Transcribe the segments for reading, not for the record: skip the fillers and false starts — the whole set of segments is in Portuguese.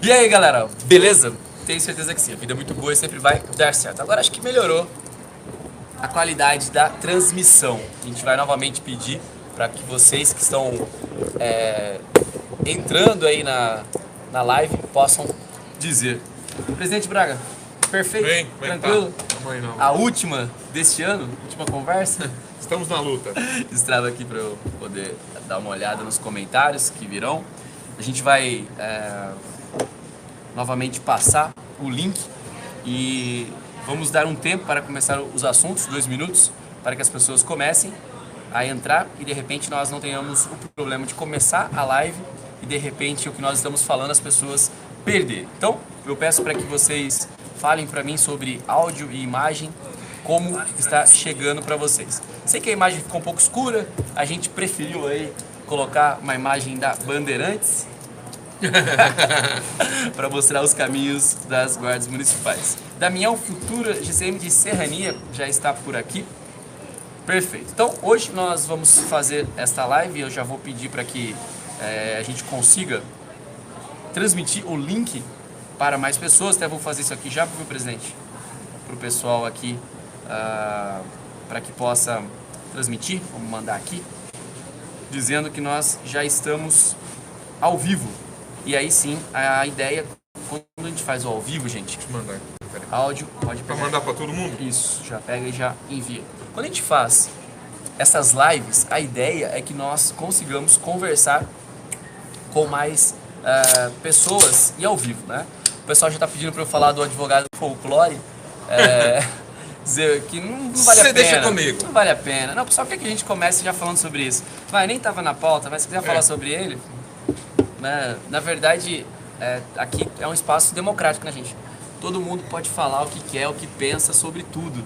E aí, galera, beleza? Tenho certeza que sim, a vida é muito boa e sempre vai dar certo. Agora acho que melhorou a qualidade da transmissão. A gente vai novamente pedir para que vocês que estão entrando aí na live possam dizer. Presidente Braga, perfeito? Bem, tranquilo? Tá. A última deste ano, última conversa. Estamos na luta. Estrava aqui para eu poder dar uma olhada nos comentários que virão. A gente vai novamente passar o link e vamos dar um tempo para começar os assuntos, 2 minutos, para que as pessoas comecem a entrar e de repente nós não tenhamos o problema de começar a live e de repente o que nós estamos falando as pessoas perderem. Então eu peço para que vocês falem para mim sobre áudio e imagem, como está chegando para vocês. Sei que a imagem ficou um pouco escura, a gente preferiu aí colocar uma imagem da Bandeirantes para mostrar os caminhos das guardas municipais. Damião Futura GCM de Serrania já está por aqui. Perfeito. Então hoje nós vamos fazer esta live. Eu já vou pedir para que a gente consiga transmitir o link para mais pessoas. Até vou fazer isso aqui já, viu, presidente? Para o pessoal aqui, para que possa transmitir. Vamos mandar aqui, dizendo que nós já estamos ao vivo. E aí sim, a ideia, quando a gente faz o ao vivo, gente, Deixa eu mandar. áudio, pode pegar. Pra mandar pra todo mundo? Isso, já pega e já envia. Quando a gente faz essas lives, a ideia é que nós consigamos conversar com mais pessoas e ao vivo, né? O pessoal já está pedindo para eu falar do advogado folclore, dizer que não vale a pena. Você deixa comigo. Não vale a pena. Não, pessoal, quer que a gente comece já falando sobre isso? Vai, nem estava na pauta, mas se quiser falar sobre ele, né? Na verdade, aqui é um espaço democrático, né, gente? Todo mundo pode falar o que quer, o que pensa sobre tudo.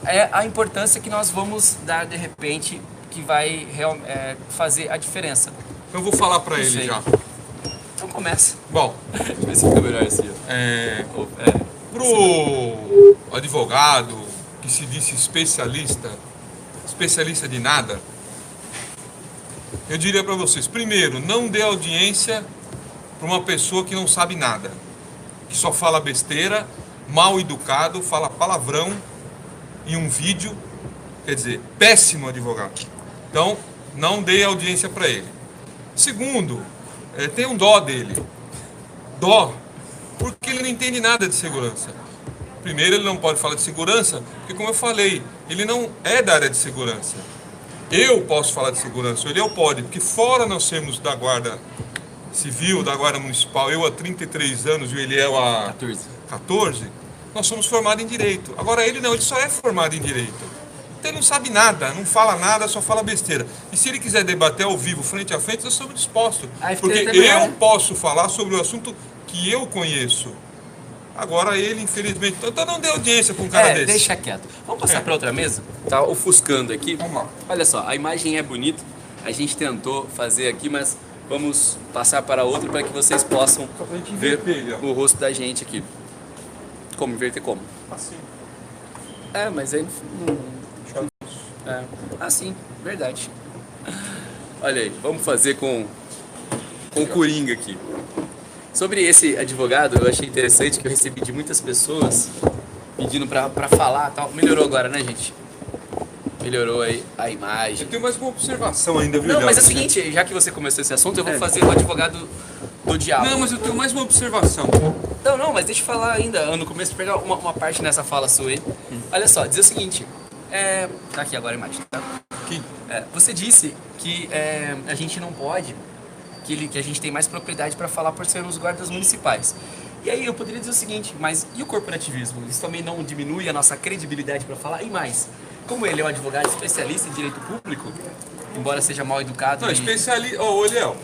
É a importância que nós vamos dar, de repente, que vai fazer a diferença. Eu vou falar pra ele já. Então começa. Bom, Deixa eu ver se fica melhor assim. Pro advogado que se disse especialista de nada, eu diria pra vocês, primeiro, não dê audiência pra uma pessoa que não sabe nada, que só fala besteira, mal educado, fala palavrão em um vídeo, quer dizer, péssimo advogado. Então, não dê audiência para ele. Segundo, tenha um dó dele. Dó, porque ele não entende nada de segurança. Primeiro, ele não pode falar de segurança, porque como eu falei, ele não é da área de segurança. Eu posso falar de segurança, ele pode, porque fora nós temos da Guarda Civil, da Guarda Municipal, eu há 33 anos e ele há 14, nós somos formados em Direito. Agora ele não, ele só é formado em Direito. Então ele não sabe nada, não fala nada, só fala besteira. E se ele quiser debater ao vivo, frente a frente, nós estamos dispostos. Porque eu posso falar sobre o assunto que eu conheço. Agora ele, infelizmente, então não dê audiência para um cara desse. Deixa quieto. Vamos passar para outra mesa? Tá ofuscando aqui. Vamos lá. Olha só, a imagem é bonita. A gente tentou fazer aqui, mas vamos passar para outra para que vocês possam ver o rosto da gente aqui. Como inverter como? Assim. Mas aí assim, verdade. Olha aí, vamos fazer com o Coringa aqui. Sobre esse advogado, eu achei interessante que eu recebi de muitas pessoas pedindo pra falar e tal. Melhorou agora, né, gente? Melhorou aí a imagem. Eu tenho mais uma observação ainda, viu? Não, mas é o seguinte, já que você começou esse assunto, eu vou fazer o advogado do diabo. Não, mas eu tenho mais uma observação. Não, mas deixa eu falar ainda, no começo, pegar uma parte nessa fala sua aí. Olha só, dizer o seguinte, tá aqui agora a imagem, tá? Aqui. Você disse que a gente não pode, que a gente tem mais propriedade para falar por sermos guardas municipais. E aí eu poderia dizer o seguinte, mas e o corporativismo? Isso também não diminui a nossa credibilidade para falar? E mais, como ele é um advogado especialista em direito público, embora seja mal educado... Não, especialista... Ô, Eliel,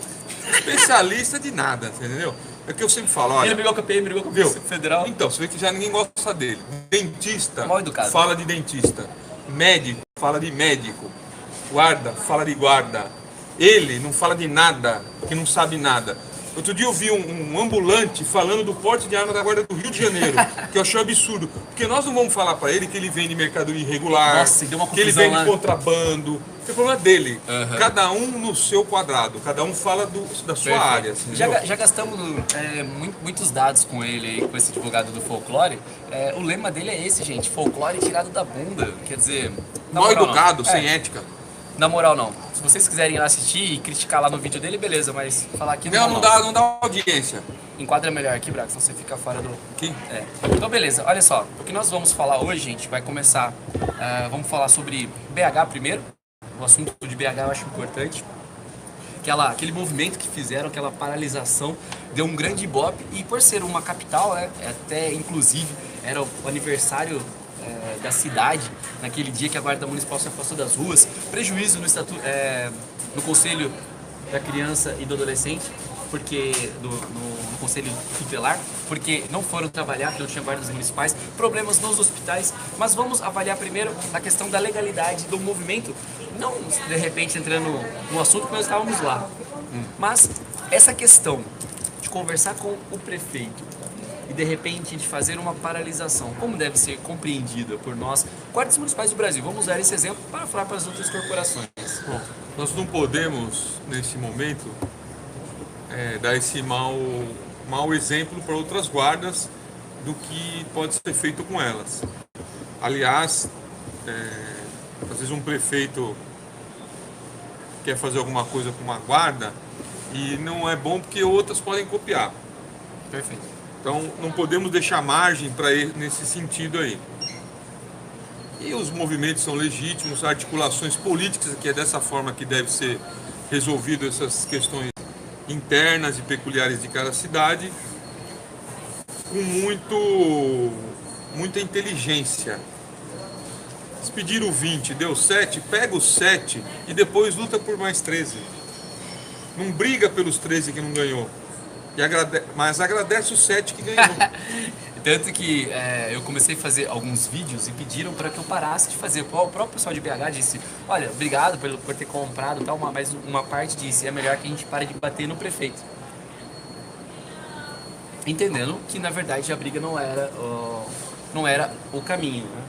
especialista de nada, entendeu? É o que eu sempre falo, olha... Ele brigou com a PM, brigou com o federal. Então, você vê que já ninguém gosta dele. Dentista mal educado. Fala de dentista. Médico fala de médico. Guarda fala de guarda. Ele não fala de nada, que não sabe nada. Outro dia eu vi um ambulante falando do porte de arma da Guarda do Rio de Janeiro, que eu achei absurdo. Porque nós não vamos falar para ele que ele vende mercadoria irregular, Nossa, deu uma que ele confusão vende lá. contrabando. É problema dele. Uhum. Cada um no seu quadrado, cada um fala da sua área. Assim, já gastamos muitos dados com ele, aí, com esse advogado do folclore. O lema dele é esse, gente: folclore tirado da bunda. Quer dizer, mal educado, sem ética. Na moral, não. Se vocês quiserem ir lá assistir e criticar lá no vídeo dele, beleza, mas falar aqui não dá audiência. Enquadra melhor aqui, Braco, senão você fica fora do... Aqui? Então, beleza, olha só. O que nós vamos falar hoje, gente, vai começar... vamos falar sobre BH primeiro. O assunto de BH eu acho importante. Aquele movimento que fizeram, aquela paralisação, deu um grande ibope. E por ser uma capital, até inclusive era o aniversário da cidade, naquele dia que a Guarda Municipal se afastou das ruas, prejuízo no Conselho da Criança e do Adolescente, porque no Conselho Tutelar, porque não foram trabalhar, porque não tinha guardas municipais, problemas nos hospitais, mas vamos avaliar primeiro a questão da legalidade do movimento, não de repente entrando no assunto que nós estávamos lá, mas essa questão de conversar com o prefeito e de repente de fazer uma paralisação, como deve ser compreendida por nós, guardas municipais do Brasil? Vamos usar esse exemplo para falar para as outras corporações. Bom, nós não podemos, nesse momento, dar esse mau exemplo para outras guardas do que pode ser feito com elas. Aliás, às vezes um prefeito quer fazer alguma coisa com uma guarda e não é bom porque outras podem copiar. Perfeito. Então, não podemos deixar margem para ir nesse sentido aí. E os movimentos são legítimos, articulações políticas, que é dessa forma que deve ser resolvido essas questões internas e peculiares de cada cidade, com muita inteligência. Se pedir o 20, deu 7, pega os 7 e depois luta por mais 13. Não briga pelos 13 que não ganhou. Mas agradece os 7 que ganhou. Tanto que eu comecei a fazer alguns vídeos e pediram para que eu parasse de fazer. O próprio pessoal de BH disse: olha, obrigado por ter comprado, tal, mas uma parte disse: é melhor que a gente pare de bater no prefeito. Entendendo que na verdade a briga não era o caminho, né?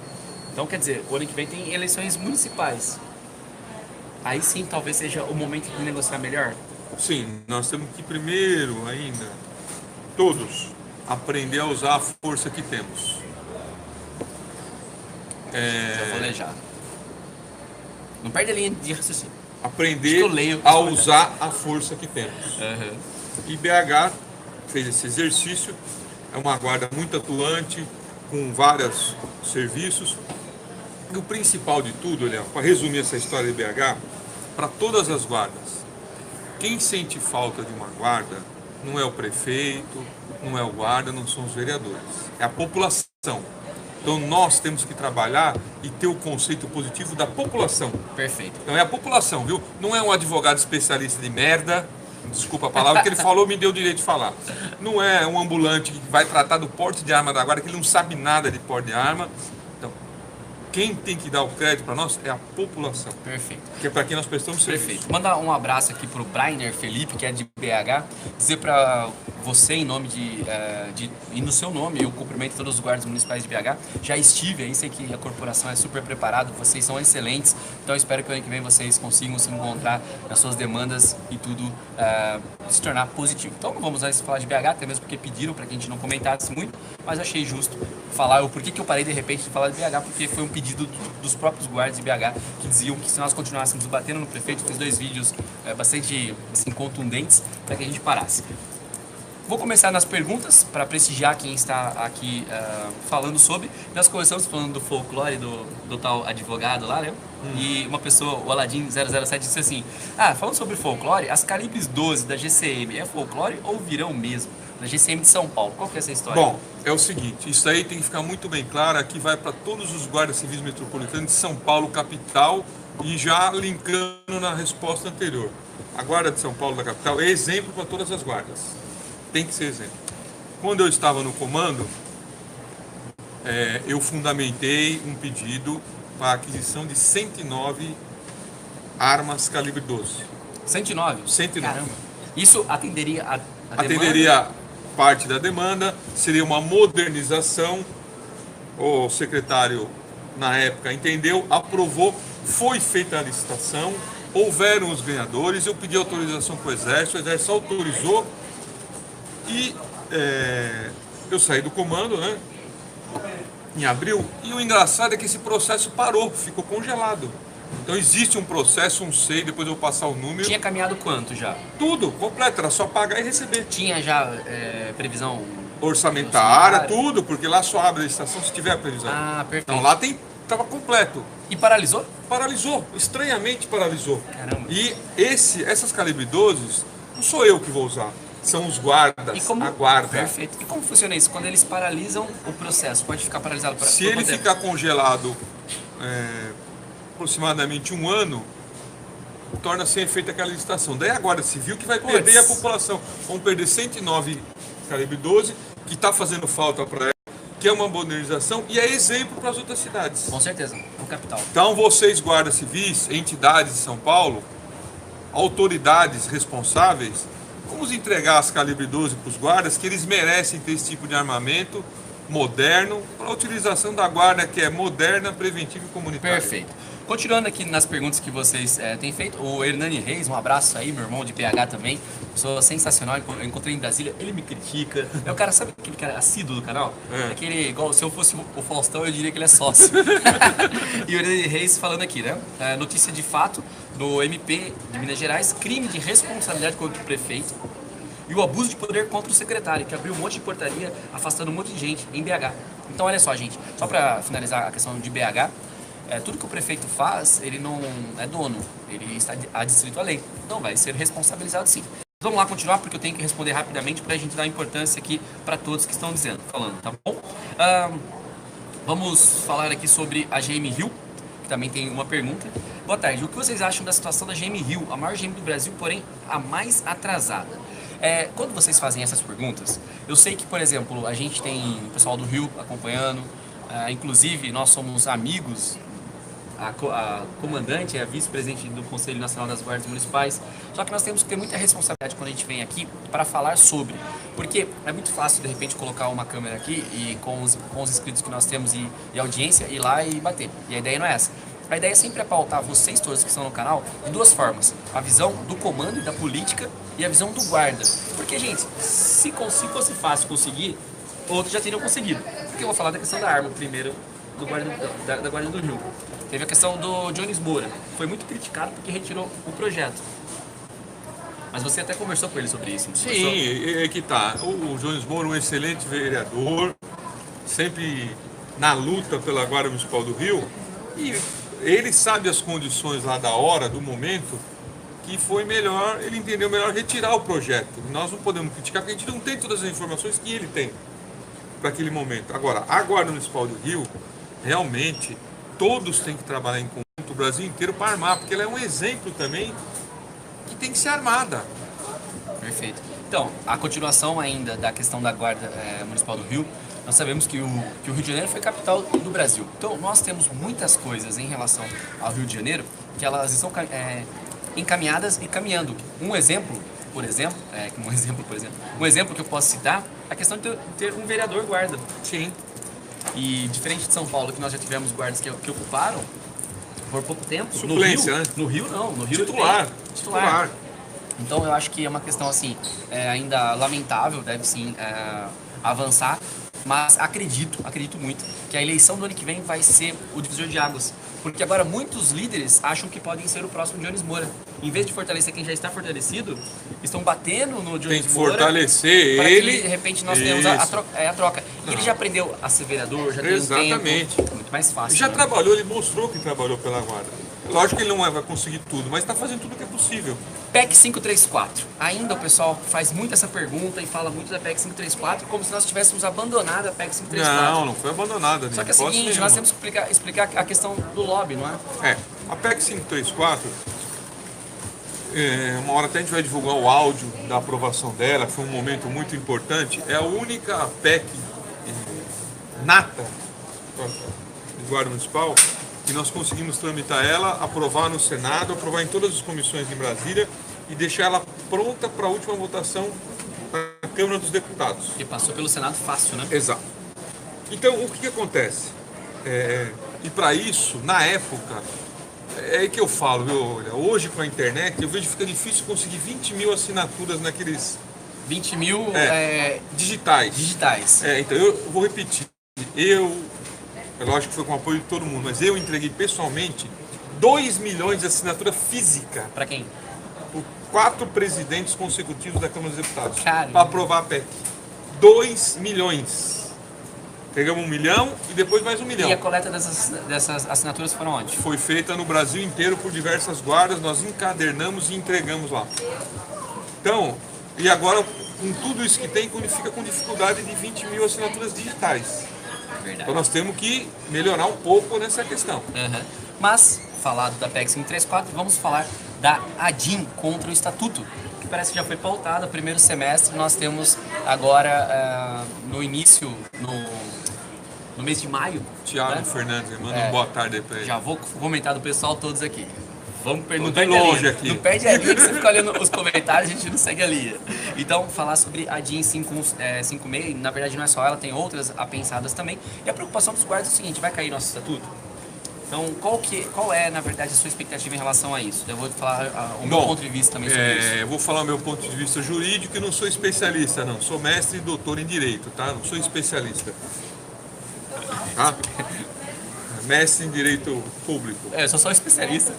Então, quer dizer, o ano que vem tem eleições municipais. Aí sim talvez seja o momento de negociar melhor. Sim, nós temos que primeiro ainda, todos, aprender a usar a força que temos. Já vou ler já. Não perde a linha de raciocínio. Aprender a usar a força que temos. Uhum. E BH fez esse exercício, é uma guarda muito atuante, com vários serviços. E o principal de tudo, Léo, para resumir essa história de BH, para todas as guardas, quem sente falta de uma guarda não é o prefeito, não é o guarda, não são os vereadores, é a população. Então nós temos que trabalhar e ter o conceito positivo da população. Perfeito. Então é a população, viu? Não é um advogado especialista de merda, desculpa a palavra que ele falou, me deu o direito de falar. Não é um ambulante que vai tratar do porte de arma da guarda, que ele não sabe nada de porte de arma. Quem tem que dar o crédito para nós é a população. Perfeito. Que é para quem nós prestamos serviço. Perfeito. Mandar um abraço aqui pro Brainer Felipe, que é de BH, dizer para você, em nome e no seu nome, eu cumprimento todos os guardas municipais de BH. Já estive aí, sei que a corporação é super preparada, vocês são excelentes, então eu espero que o ano que vem vocês consigam se encontrar nas suas demandas e tudo se tornar positivo. Então não vamos mais falar de BH, até mesmo porque pediram para que a gente não comentasse muito, mas achei justo falar o porquê que eu parei de repente de falar de BH, porque foi um pedido dos próprios guardas de BH que diziam que se nós continuássemos batendo no prefeito, fiz 2 vídeos bastante assim, contundentes para que a gente parasse. Vou começar nas perguntas para prestigiar quem está aqui falando sobre. Nós começamos falando do folclore do tal advogado lá, né? E uma pessoa, o Aladim 007, disse assim: falando sobre folclore, as calibres 12 da GCM é folclore ou virão mesmo? Da GCM de São Paulo. Qual que é essa história? Bom, é o seguinte, isso aí tem que ficar muito bem claro, aqui vai para todos os guardas civis metropolitanos de São Paulo, capital, e já linkando na resposta anterior. A guarda de São Paulo da capital é exemplo para todas as guardas. Tem que ser exemplo. Quando eu estava no comando, eu fundamentei um pedido para a aquisição de 109 armas calibre 12. 109? 109. Caramba. Isso atenderia a Atenderia parte da demanda, seria uma modernização. O secretário, na época, entendeu, aprovou, foi feita a licitação, houveram os ganhadores, eu pedi autorização para o Exército autorizou e eu saí do comando, né, em abril, e o engraçado é que esse processo parou, ficou congelado. Então existe um processo, um SEI, depois eu vou passar o número. Tinha caminhado quanto já? Tudo, completo, era só pagar e receber. Tinha já previsão Orçamentária, tudo, porque lá só abre a licitação se tiver a previsão. Ah, perfeito. Então lá estava completo. E paralisou? Paralisou, estranhamente paralisou. Caramba. E essas calibre 12 não sou eu que vou usar, são os guardas, a guarda. Perfeito. E como funciona isso? Quando eles paralisam o processo, pode ficar paralisado para Se ele ficar congelado aproximadamente 1 ano, torna sem efeito aquela licitação. Daí a Guarda Civil que vai perder a população. Vão perder 109 calibre 12, que está fazendo falta para ela, que é uma modernização e é exemplo para as outras cidades. Com certeza, no capital. Então vocês, guardas civis, entidades de São Paulo, autoridades responsáveis, vamos entregar as calibre 12 para os guardas, que eles merecem ter esse tipo de armamento moderno, para a utilização da guarda que é moderna, preventiva e comunitária. Perfeito. Continuando aqui nas perguntas que vocês têm feito, o Hernani Reis, um abraço aí, meu irmão de PH também, pessoa sensacional, eu encontrei em Brasília, ele me critica, é o cara, sabe aquele cara assíduo do canal? Aquele, igual, se eu fosse o Faustão, eu diria que ele é sócio. E o Hernani Reis falando aqui, né, notícia de fato do MP de Minas Gerais, crime de responsabilidade contra o prefeito e o abuso de poder contra o secretário, que abriu um monte de portaria, afastando um monte de gente em BH. Então olha só, gente, só para finalizar a questão de BH, tudo que o prefeito faz, ele não é dono, ele está adstrito à lei. Então vai ser responsabilizado sim. Vamos lá continuar, porque eu tenho que responder rapidamente para a gente dar importância aqui para todos que estão falando, tá bom? Vamos falar aqui sobre a GM Rio, que também tem uma pergunta. Boa tarde, o que vocês acham da situação da GM Rio, a maior GM do Brasil, porém a mais atrasada? Quando vocês fazem essas perguntas, eu sei que, por exemplo, a gente tem o pessoal do Rio acompanhando, inclusive nós somos amigos. A comandante é a vice-presidente do Conselho Nacional das Guardas Municipais, só que nós temos que ter muita responsabilidade quando a gente vem aqui para falar sobre, porque é muito fácil de repente colocar uma câmera aqui e com os inscritos que nós temos e audiência, ir lá e bater, e a ideia não é essa. A ideia é sempre pautar vocês todos que estão no canal de duas formas, a visão do comando e da política e a visão do guarda, porque gente, se fosse fácil conseguir, outros já teriam conseguido, porque eu vou falar da questão da arma primeiro, do guarda, da Guarda do Rio. Teve a questão do Jones Moura, foi muito criticado porque retirou o projeto. Mas você até conversou com ele sobre isso, não Sim, conversou? É que tá. O Jones Moura, um excelente vereador, sempre na luta pela Guarda Municipal do Rio, e ele sabe as condições lá da hora, do momento, que foi melhor, ele entendeu melhor retirar o projeto. Nós não podemos criticar porque a gente não tem todas as informações que ele tem para aquele momento. Agora, a Guarda Municipal do Rio, realmente, todos têm que trabalhar em conjunto, o Brasil inteiro, para armar, porque ela é um exemplo também que tem que ser armada. Perfeito. Então, a continuação ainda da questão da Guarda Municipal do Rio, nós sabemos que o Rio de Janeiro foi capital do Brasil. Então, nós temos muitas coisas em relação ao Rio de Janeiro que elas estão encaminhadas e caminhando. Um exemplo que eu posso citar é a questão de ter um vereador guarda. Sim. E diferente de São Paulo, que nós já tivemos guardas que ocuparam por pouco tempo. Suplência, né? No Rio não, no Rio Titular. Então eu acho que é uma questão assim, ainda lamentável, deve sim avançar, mas acredito muito que a eleição do ano que vem vai ser o divisor de águas. Porque agora muitos líderes acham que podem ser o próximo Jones Moura. Em vez de fortalecer quem já está fortalecido, estão batendo no Jones Moura. Tem que fortalecer ele. Que, de repente nós tenhamos a troca. E ele já aprendeu a ser vereador, já tem um tempo. Muito mais fácil. Já trabalhou, ele mostrou que trabalhou pela Guarda. Lógico que ele não vai conseguir tudo, mas está fazendo tudo o que é possível. PEC 534. Ainda o pessoal faz muito essa pergunta e fala muito da PEC 534 como se nós tivéssemos abandonado a PEC 534. Não foi abandonada. Só que é o seguinte, nós temos que explicar a questão do lobby, não é? A PEC 534, uma hora até a gente vai divulgar o áudio da aprovação dela, foi um momento muito importante. É a única PEC nata do Guarda Municipal que nós conseguimos tramitar ela, aprovar no Senado, aprovar em todas as comissões em Brasília e deixar ela pronta para a última votação na Câmara dos Deputados. Que passou pelo Senado fácil, né? Exato. Então, o que acontece? E para isso, na época, é aí que eu falo, olha, hoje com a internet, eu vejo que fica difícil conseguir 20 mil assinaturas naqueles... 20 mil digitais. digitais. Então, eu vou repetir. É lógico que foi com o apoio de todo mundo, mas eu entreguei pessoalmente 2 milhões de assinatura física. Para quem? Por 4 presidentes consecutivos da Câmara dos Deputados. Para aprovar a PEC. 2 milhões. Pegamos 1 milhão e depois mais 1 milhão. E a coleta dessas assinaturas foram onde? Foi feita no Brasil inteiro por diversas guardas, nós encadernamos e entregamos lá. Então, e agora, com tudo isso que tem, fica com dificuldade de 20 mil assinaturas digitais. Verdade. Então nós temos que melhorar um pouco nessa questão. Uhum. Mas, falado da PEC 534, vamos falar da ADIM contra o Estatuto, que parece que já foi pautada. Primeiro semestre, nós temos agora, no início, no mês de maio. Tiago, né? Fernandes, manda uma boa tarde aí pra ele. Já vou comentar do pessoal todos aqui. Vamos perguntar de longe aqui. Não perde a linha que você fica olhando os comentários, a gente não segue a linha. Então, falar sobre a DIN 56, na verdade não é só ela, tem outras apensadas também. E a preocupação dos guardas é o seguinte, vai cair nosso estatuto? Então, qual é, na verdade, a sua expectativa em relação a isso? Eu vou falar o meu ponto de vista também sobre isso. Eu vou falar o meu ponto de vista jurídico e não sou especialista, não. Sou mestre e doutor em Direito, tá? Não sou especialista. Tá? Mestre em Direito Público. Eu sou só especialista.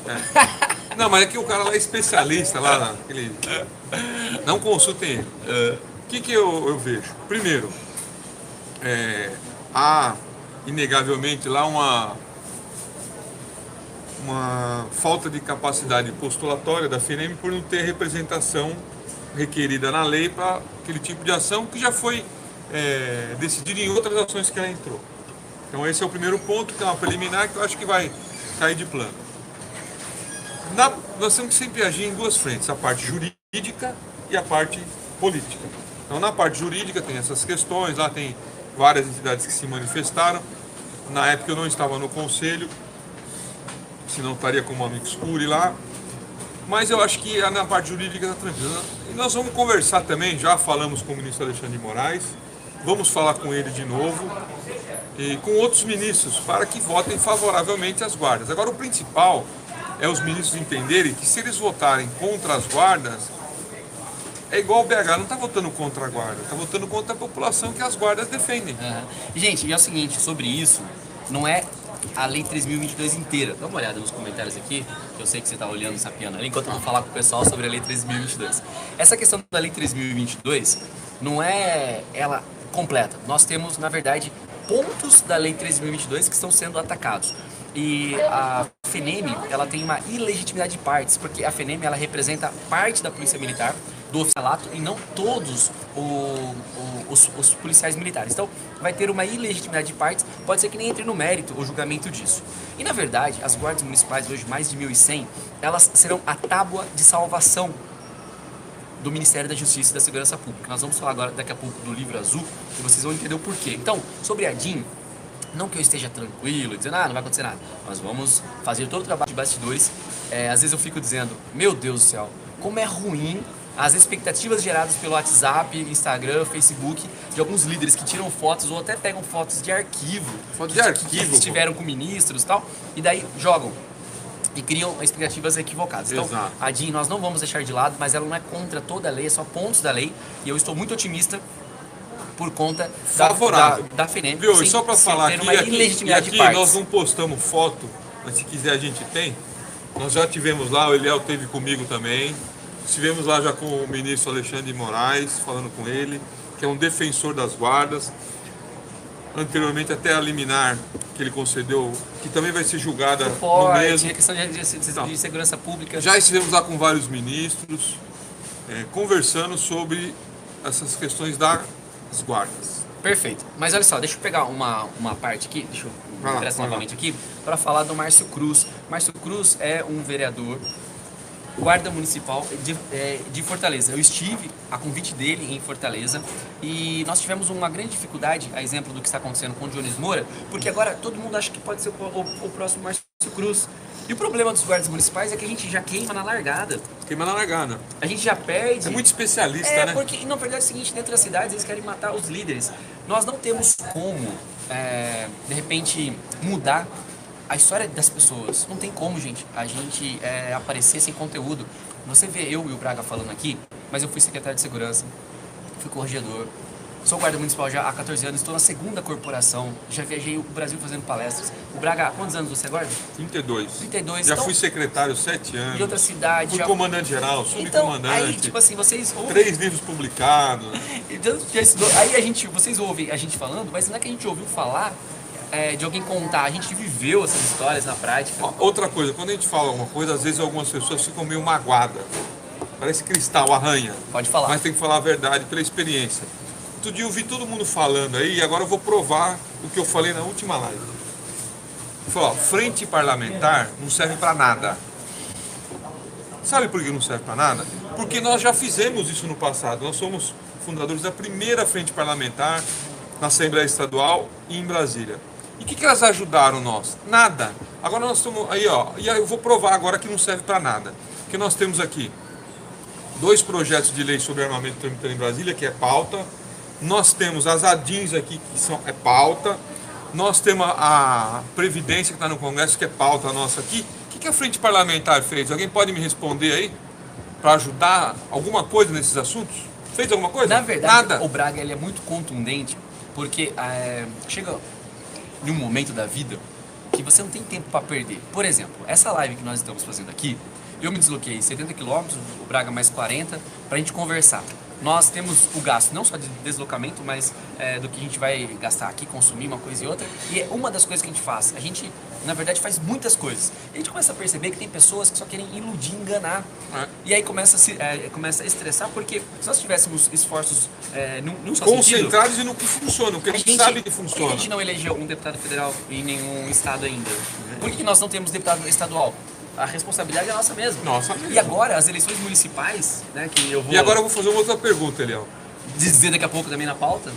Não, mas é que o cara lá é especialista, lá naquele... Não consultem ele. O que eu vejo? Primeiro, há, inegavelmente, lá uma falta de capacidade postulatória da FNEM por não ter representação requerida na lei para aquele tipo de ação que já foi decidido em outras ações que ela entrou. Então esse é o primeiro ponto, que é uma preliminar, que eu acho que vai cair de plano. Nós temos que sempre agir em duas frentes, a parte jurídica e a parte política. Então na parte jurídica tem essas questões, lá tem várias entidades que se manifestaram. Na época eu não estava no conselho, senão estaria como amigo escuro lá. Mas eu acho que na parte jurídica está tranquilo. E nós vamos conversar também, já falamos com o ministro Alexandre de Moraes, vamos falar com ele de novo e com outros ministros para que votem favoravelmente às guardas. Agora o principal é os ministros entenderem que se eles votarem contra as guardas, é igual o BH, não está votando contra a guarda, está votando contra a população que as guardas defendem. Gente, e é o seguinte, sobre isso, não é a Lei 3.022 inteira. Dá uma olhada nos comentários aqui, que eu sei que você está olhando, sapiando ali, enquanto eu vou falar com o pessoal sobre a Lei 3.022. Essa questão da Lei 3.022 não é ela completa. Nós temos, na verdade, pontos da Lei 3.022 que estão sendo atacados. E a FNEM, ela tem uma ilegitimidade de partes, porque a FNEM, ela representa parte da Polícia Militar, do oficialato, e não todos os policiais militares. Então, vai ter uma ilegitimidade de partes, pode ser que nem entre no mérito o julgamento disso. E, na verdade, as guardas municipais, hoje mais de 1.100, elas serão a tábua de salvação do Ministério da Justiça e da Segurança Pública. Nós vamos falar agora, daqui a pouco, do livro azul, e vocês vão entender o porquê. Então, sobre a DIN, não que eu esteja tranquilo, dizendo, não vai acontecer nada. Nós vamos fazer todo o trabalho de bastidores. Às vezes eu fico dizendo, meu Deus do céu, como é ruim as expectativas geradas pelo WhatsApp, Instagram, Facebook, de alguns líderes que tiram fotos ou até pegam fotos de arquivo. Que estiveram com ministros e tal, e daí jogam. E criam expectativas equivocadas. Então, exato. A DIN nós não vamos deixar de lado, mas ela não é contra toda a lei, é só pontos da lei. E eu estou muito otimista por conta da FNEM. Viu? Só para falar uma ilegitimidade de aqui nós não postamos foto, mas se quiser a gente tem. Nós já tivemos lá, o Eliel esteve comigo também. Estivemos lá já com o ministro Alexandre de Moraes, falando com ele, que é um defensor das guardas. Anteriormente até a liminar que ele concedeu, que também vai ser julgada no mesmo. A questão de segurança pública. Já estivemos lá com vários ministros, conversando sobre essas questões das guardas. Perfeito. Mas olha só, deixa eu pegar uma parte aqui, deixa eu prestar novamente aqui, para falar do Márcio Cruz. Márcio Cruz é um vereador, guarda municipal de Fortaleza. Eu estive a convite dele em Fortaleza e nós tivemos uma grande dificuldade, a exemplo do que está acontecendo com o Dionísio Moura, porque agora todo mundo acha que pode ser o próximo Márcio Cruz. E o problema dos guardas municipais é que a gente já queima na largada. Queima na largada. A gente já perde. É muito especialista, né? Porque, na verdade, é o seguinte, dentro das cidades eles querem matar os líderes. Nós não temos como, de repente, mudar a história das pessoas. Não tem como, gente, a gente aparecer sem conteúdo. Você vê eu e o Braga falando aqui, mas eu fui secretário de segurança, fui corregedor, sou guarda municipal já há 14 anos, estou na segunda corporação, já viajei o Brasil fazendo palestras. O Braga, quantos anos você é guarda? 32. 32. Já então, fui secretário 7 anos. de outra cidade. Fui já... comandante-geral, subcomandante. Então, aí, tipo assim, vocês ouvem... 3 livros publicados. Aí vocês ouvem a gente falando, mas não é que a gente ouviu falar de alguém contar, a gente viveu essas histórias na prática. Outra coisa, quando a gente fala alguma coisa, às vezes algumas pessoas ficam meio magoadas. Parece cristal, arranha. Pode falar. Mas tem que falar a verdade pela experiência. Outro dia eu vi todo mundo falando aí, e agora eu vou provar o que eu falei na última live. Eu falei, ó, frente parlamentar não serve para nada. Sabe por que não serve para nada? Porque nós já fizemos isso no passado. Nós somos fundadores da primeira frente parlamentar na Assembleia Estadual e em Brasília. E o que elas ajudaram nós? Nada. Agora nós estamos aí, ó, e aí eu vou provar agora que não serve para nada. Porque nós temos aqui 2 projetos de lei sobre armamento tramitando em Brasília, que é pauta. Nós temos as ADINs aqui, que é pauta. Nós temos a Previdência, que está no Congresso, que é pauta nossa aqui. O que a Frente Parlamentar fez? Alguém pode me responder aí? Para ajudar alguma coisa nesses assuntos? Fez alguma coisa? Na verdade, nada. O Braga ele é muito contundente, porque chega em um momento da vida que você não tem tempo para perder. Por exemplo, essa live que nós estamos fazendo aqui, eu me desloquei 70 quilômetros, o Braga mais 40, para a gente conversar. Nós temos o gasto não só de deslocamento, mas do que a gente vai gastar aqui, consumir uma coisa e outra. E é uma das coisas que a gente faz. A gente, na verdade, faz muitas coisas. E a gente começa a perceber que tem pessoas que só querem iludir, enganar. E aí começa a estressar, porque se nós tivéssemos esforços num só concentrados sentido, e no que funciona, o que a gente sabe que funciona. Por que a gente não elegeu um deputado federal em nenhum estado ainda? Por que nós não temos deputado estadual? A responsabilidade é nossa mesmo. Nossa mesmo. E agora, as eleições municipais, né, que eu vou... E agora eu vou fazer uma outra pergunta, Eliel. dizer daqui a pouco também na pauta.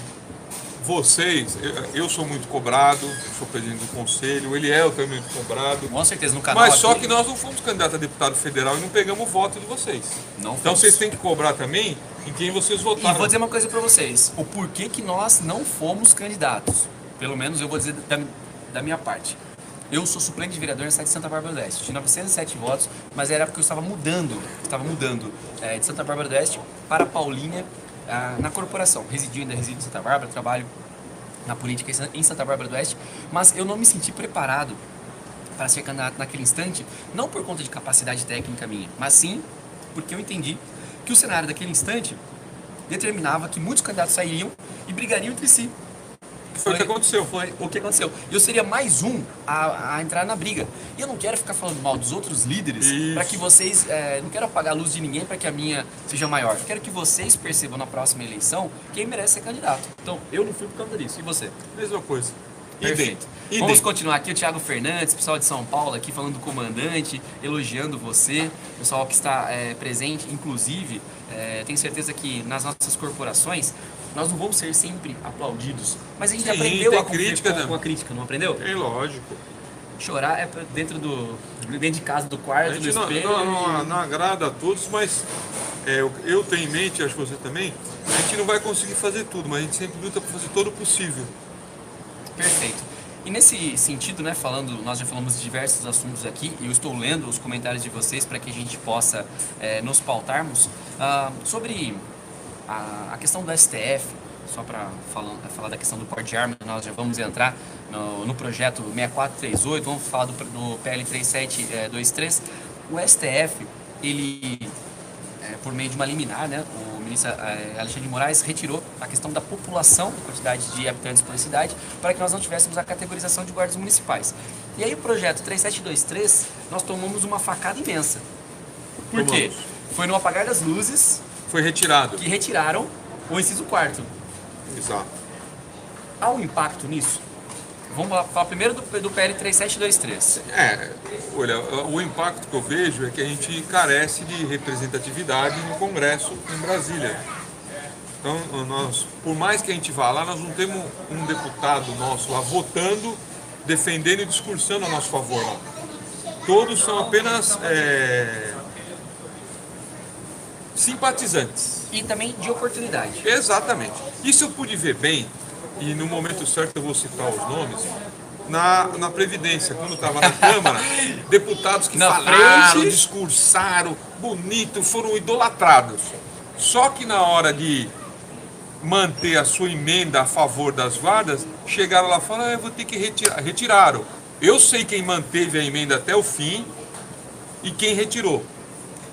Vocês, eu sou muito cobrado, sou presidente do conselho, o Eliel também é muito cobrado. Com certeza, no canal. Mas só aqui, que nós não fomos candidatos a deputado federal e não pegamos o voto de vocês. Não então fomos. vocês têm que cobrar também em quem vocês votaram. E vou dizer uma coisa pra vocês. O porquê que nós não fomos candidatos. Pelo menos eu vou dizer da minha parte. Eu sou suplente de vereador na cidade de Santa Bárbara do Oeste. Tinha 907 votos, mas era porque eu estava mudando de Santa Bárbara do Oeste para Paulínia na corporação. Ainda resido em Santa Bárbara, trabalho na política em Santa Bárbara do Oeste, mas eu não me senti preparado para ser candidato naquele instante, não por conta de capacidade técnica minha, mas sim porque eu entendi que o cenário daquele instante determinava que muitos candidatos sairiam e brigariam entre si. Foi o que aconteceu. Foi o que aconteceu. Eu seria mais um a entrar na briga. E eu não quero ficar falando mal dos outros líderes para que vocês... não quero apagar a luz de ninguém para que a minha seja maior. Eu quero que vocês percebam na próxima eleição quem merece ser candidato. Então, eu não fui por causa disso. E você? Mesma coisa. Perfeito. Vamos continuar aqui. O Thiago Fernandes, pessoal de São Paulo aqui falando do comandante, elogiando você, pessoal que está presente. Inclusive, tenho certeza que nas nossas corporações nós não vamos ser sempre aplaudidos, mas a gente aprendeu a conviver com a crítica, não aprendeu? É lógico. Chorar é dentro de casa, do quarto, A gente do espelho. não agrada a todos, mas eu tenho em mente, acho que você também, a gente não vai conseguir fazer tudo, mas a gente sempre luta para fazer todo o possível. Perfeito. E nesse sentido, né, nós já falamos de diversos assuntos aqui, e eu estou lendo os comentários de vocês para que a gente possa nos pautarmos sobre a questão do STF, só para falar da questão do porte de arma, nós já vamos entrar no projeto 6438, vamos falar do PL 3723. O STF, ele, por meio de uma liminar, né, o ministro Alexandre de Moraes retirou a questão da população, a quantidade de habitantes por cidade, para que nós não tivéssemos a categorização de guardas municipais. E aí o projeto 3723, nós tomamos uma facada imensa. Por quê? Foi no apagar das luzes... Foi retirado. Que retiraram o inciso 4º. Exato. Há um impacto nisso? Vamos falar primeiro do PL 3723. Olha, o impacto que eu vejo é que a gente carece de representatividade no Congresso em Brasília. Então, por mais que a gente vá lá, nós não temos um deputado nosso lá votando, defendendo e discursando a nosso favor lá. Todos são apenas simpatizantes. E também de oportunidade. Exatamente. Isso eu pude ver bem, e no momento certo eu vou citar os nomes, na Previdência, quando estava na Câmara, deputados que falaram, discursaram, bonito, foram idolatrados. Só que na hora de manter a sua emenda a favor das guardas, chegaram lá e falaram, eu vou ter que retirar. Retiraram. Eu sei quem manteve a emenda até o fim e quem retirou.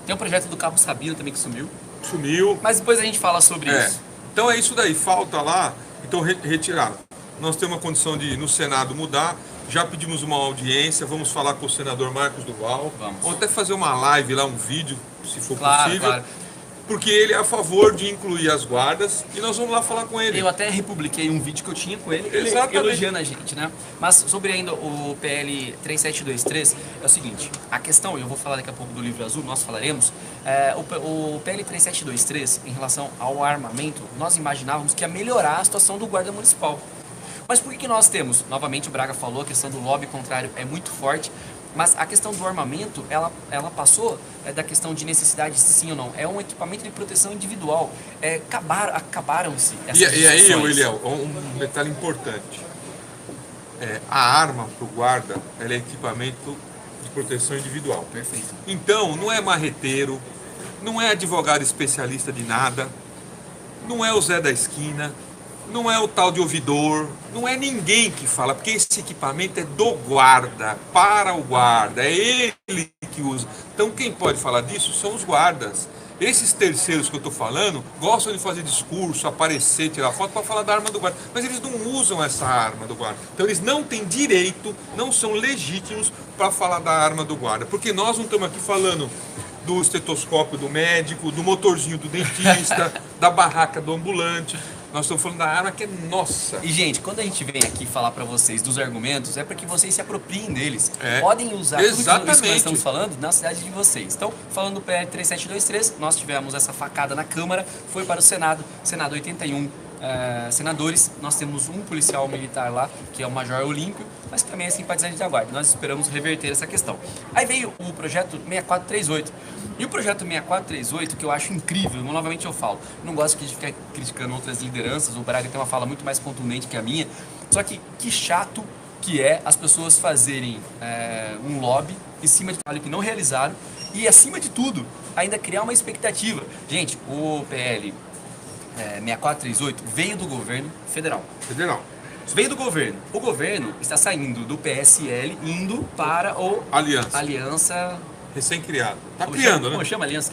Tem um projeto do Cabo Sabino também que sumiu. Sumiu. Mas depois a gente fala sobre isso. Então é isso daí, falta lá, então retiraram. Nós temos uma condição de, no Senado, mudar. Já pedimos uma audiência, vamos falar com o senador Marcos Duval. Vamos até fazer uma live lá, um vídeo, se for possível. Claro. Porque ele é a favor de incluir as guardas e nós vamos lá falar com ele. Eu até republiquei um vídeo que eu tinha com ele, elogiando a gente, né? Mas sobre ainda o PL 3723, é o seguinte, a questão, eu vou falar daqui a pouco do livro azul, nós falaremos, o PL 3723, em relação ao armamento, nós imaginávamos que ia melhorar a situação do guarda municipal. Mas por que nós temos? Novamente o Braga falou, a questão do lobby contrário é muito forte, mas a questão do armamento, ela passou da questão de necessidade, sim ou não. É um equipamento de proteção individual. Acabaram-se essas discussões. E aí, William, um detalhe importante. A arma para o guarda, ela é equipamento de proteção individual. Perfeito. Então, não é marreteiro, não é advogado especialista de nada, não é o Zé da esquina, não é o tal de ouvidor, não é ninguém que fala, porque esse equipamento é do guarda, para o guarda, é ele que usa. Então quem pode falar disso são os guardas. Esses terceiros que eu estou falando gostam de fazer discurso, aparecer, tirar foto para falar da arma do guarda, mas eles não usam essa arma do guarda. Então eles não têm direito, não são legítimos para falar da arma do guarda, porque nós não estamos aqui falando do estetoscópio do médico, do motorzinho do dentista, da barraca do ambulante. Nós estamos falando da arma que é nossa. E, gente, quando a gente vem aqui falar para vocês dos argumentos, é para que vocês se apropriem deles. Podem usar tudo isso que nós estamos falando na cidade de vocês. Então, falando do PL 3723, nós tivemos essa facada na Câmara, foi para o Senado, 81 senadores, nós temos um policial militar lá, que é o Major Olímpio, mas que também é simpatizante da Guarda. Nós esperamos reverter essa questão. Aí veio o projeto 6438. E o projeto 6438, que eu acho incrível, novamente eu falo, não gosto de ficar criticando outras lideranças, o Braga tem uma fala muito mais contundente que a minha, só que chato que é as pessoas fazerem um lobby em cima de trabalho que não realizaram e, acima de tudo, ainda criar uma expectativa. Gente, o PL 6438 veio do governo federal. Veio do governo. O governo está saindo do PSL indo para o Aliança recém-criado. Tá criando, né? Como chama Aliança?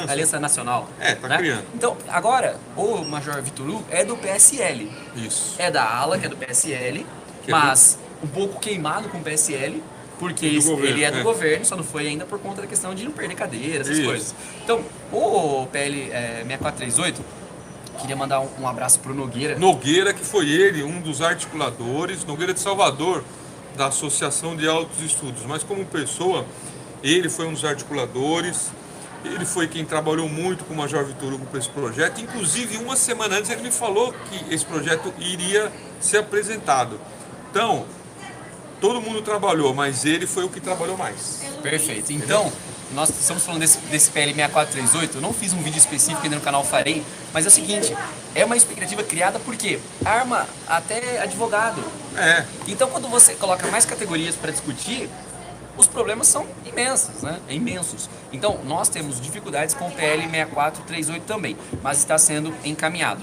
Aliança Nacional. Tá criando. Então, agora, o Major Vitor Hugo é do PSL. Isso. É da ala, que é do PSL, mas um pouco queimado com o PSL, porque ele é do governo, só não foi ainda por conta da questão de não perder cadeira, essas coisas. Então, o PL 6438, queria mandar um abraço pro Nogueira. Nogueira, que foi ele, um dos articuladores, Nogueira de Salvador, da Associação de Altos Estudos. Mas como pessoa, ele foi um dos articuladores, ele foi quem trabalhou muito com o Major Vitor Hugo para esse projeto. Inclusive, uma semana antes ele me falou que esse projeto iria ser apresentado. Então, todo mundo trabalhou, mas ele foi o que trabalhou mais. Perfeito. Então, nós estamos falando desse PL 6438, eu não fiz um vídeo específico ainda no canal, farei, mas é o seguinte, é uma expectativa criada porque arma até advogado. Então, quando você coloca mais categorias para discutir, os problemas são imensos, né? Imensos. Então, nós temos dificuldades com o PL 6438 também, mas está sendo encaminhado.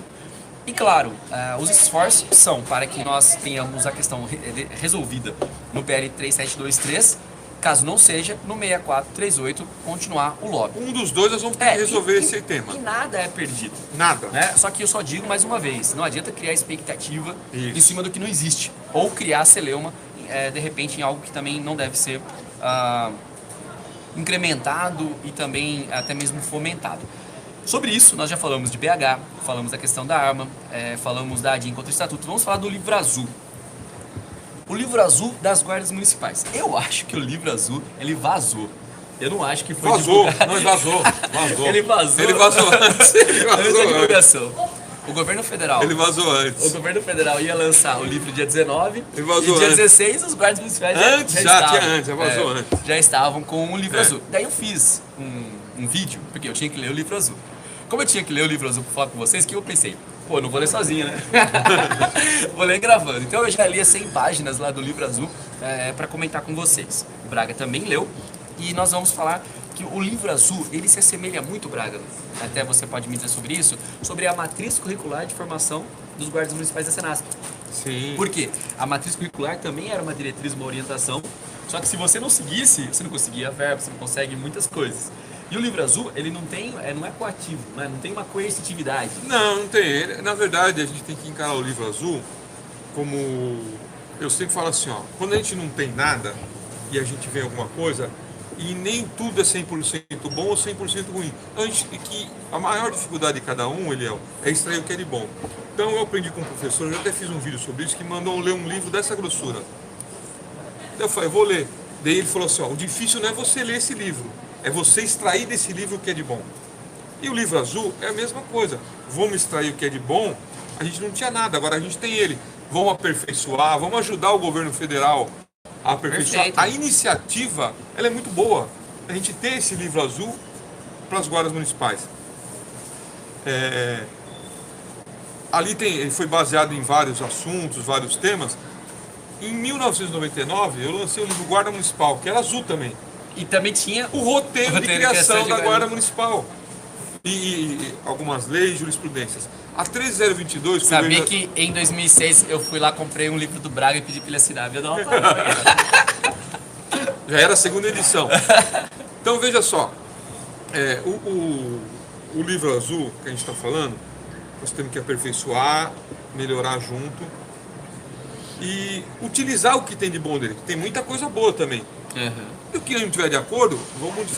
E claro, os esforços são para que nós tenhamos a questão resolvida no PL 3723, caso não seja, no 6438 continuar o lobby. Um dos dois nós vamos ter que resolver esse tema. E nada é perdido. Nada. Né? Só que eu só digo mais uma vez, não adianta criar expectativa em cima do que não existe. Ou criar celeuma, de repente, em algo que também não deve ser incrementado e também até mesmo fomentado. Sobre isso, nós já falamos de BH, falamos da questão da arma, falamos da ADIM contra o Estatuto. Vamos falar do livro azul. O livro azul das guardas municipais. Eu acho que o livro azul, ele vazou. Eu não acho que foi divulgado. Não, ele vazou. Ele vazou. Ele vazou antes. Ele vazou antes da divulgação. O governo federal. Ele vazou O antes. governo federal ia lançar o livro dia 19 Ele vazou e dia antes. 16 os guardas municipais Já vazou antes. Já estavam com o livro É. azul. Daí eu fiz um vídeo, porque eu tinha que ler o livro azul. Como eu tinha que ler o livro azul pra falar com vocês, que eu pensei, pô, não vou ler sozinho, né? Vou ler gravando. Então eu já li as 100 páginas lá do livro azul para comentar com vocês. O Braga também leu e nós vamos falar que o livro azul, ele se assemelha muito, Braga, até você pode me dizer sobre isso, sobre a matriz curricular de formação dos guardas municipais da Senasp. Sim. Por quê? A matriz curricular também era uma diretriz, uma orientação, só que se você não seguisse, você não conseguia verba, você não consegue muitas coisas. E o livro azul, ele não tem, não é coativo, né? Não tem uma coercitividade. Não tem. Na verdade, a gente tem que encarar o livro azul como... Eu sempre falo assim, ó, quando a gente não tem nada e a gente vê alguma coisa, e nem tudo é 100% bom ou 100% ruim. Então, a maior dificuldade de cada um, Eliel, é extrair o que é de bom. Então, eu aprendi com um professor, eu já até fiz um vídeo sobre isso, que mandou ler um livro dessa grossura. Então, eu falei, vou ler. Daí ele falou assim, ó, o difícil não é você ler esse livro, é você extrair desse livro o que é de bom. E o livro azul é a mesma coisa. Vamos extrair o que é de bom, a gente não tinha nada, agora a gente tem ele. Vamos aperfeiçoar, vamos ajudar o governo federal a aperfeiçoar. Perfeito. A iniciativa, ela é muito boa. A gente tem esse livro azul para as guardas municipais. Ali ele foi baseado em vários assuntos, vários temas. Em 1999, eu lancei o livro Guarda Municipal, que era azul também. E também tinha O roteiro de criação de da Guarda Municipal. E algumas leis, jurisprudências. A 13022... Sabia que em 2006 eu fui lá, comprei um livro do Braga e pedi pra ele assinar. Viu? Não, Já era a segunda edição. Então veja só, o livro azul que a gente está falando, nós temos que aperfeiçoar, melhorar junto e utilizar o que tem de bom dele. Tem muita coisa boa também. E o que não estiver de acordo,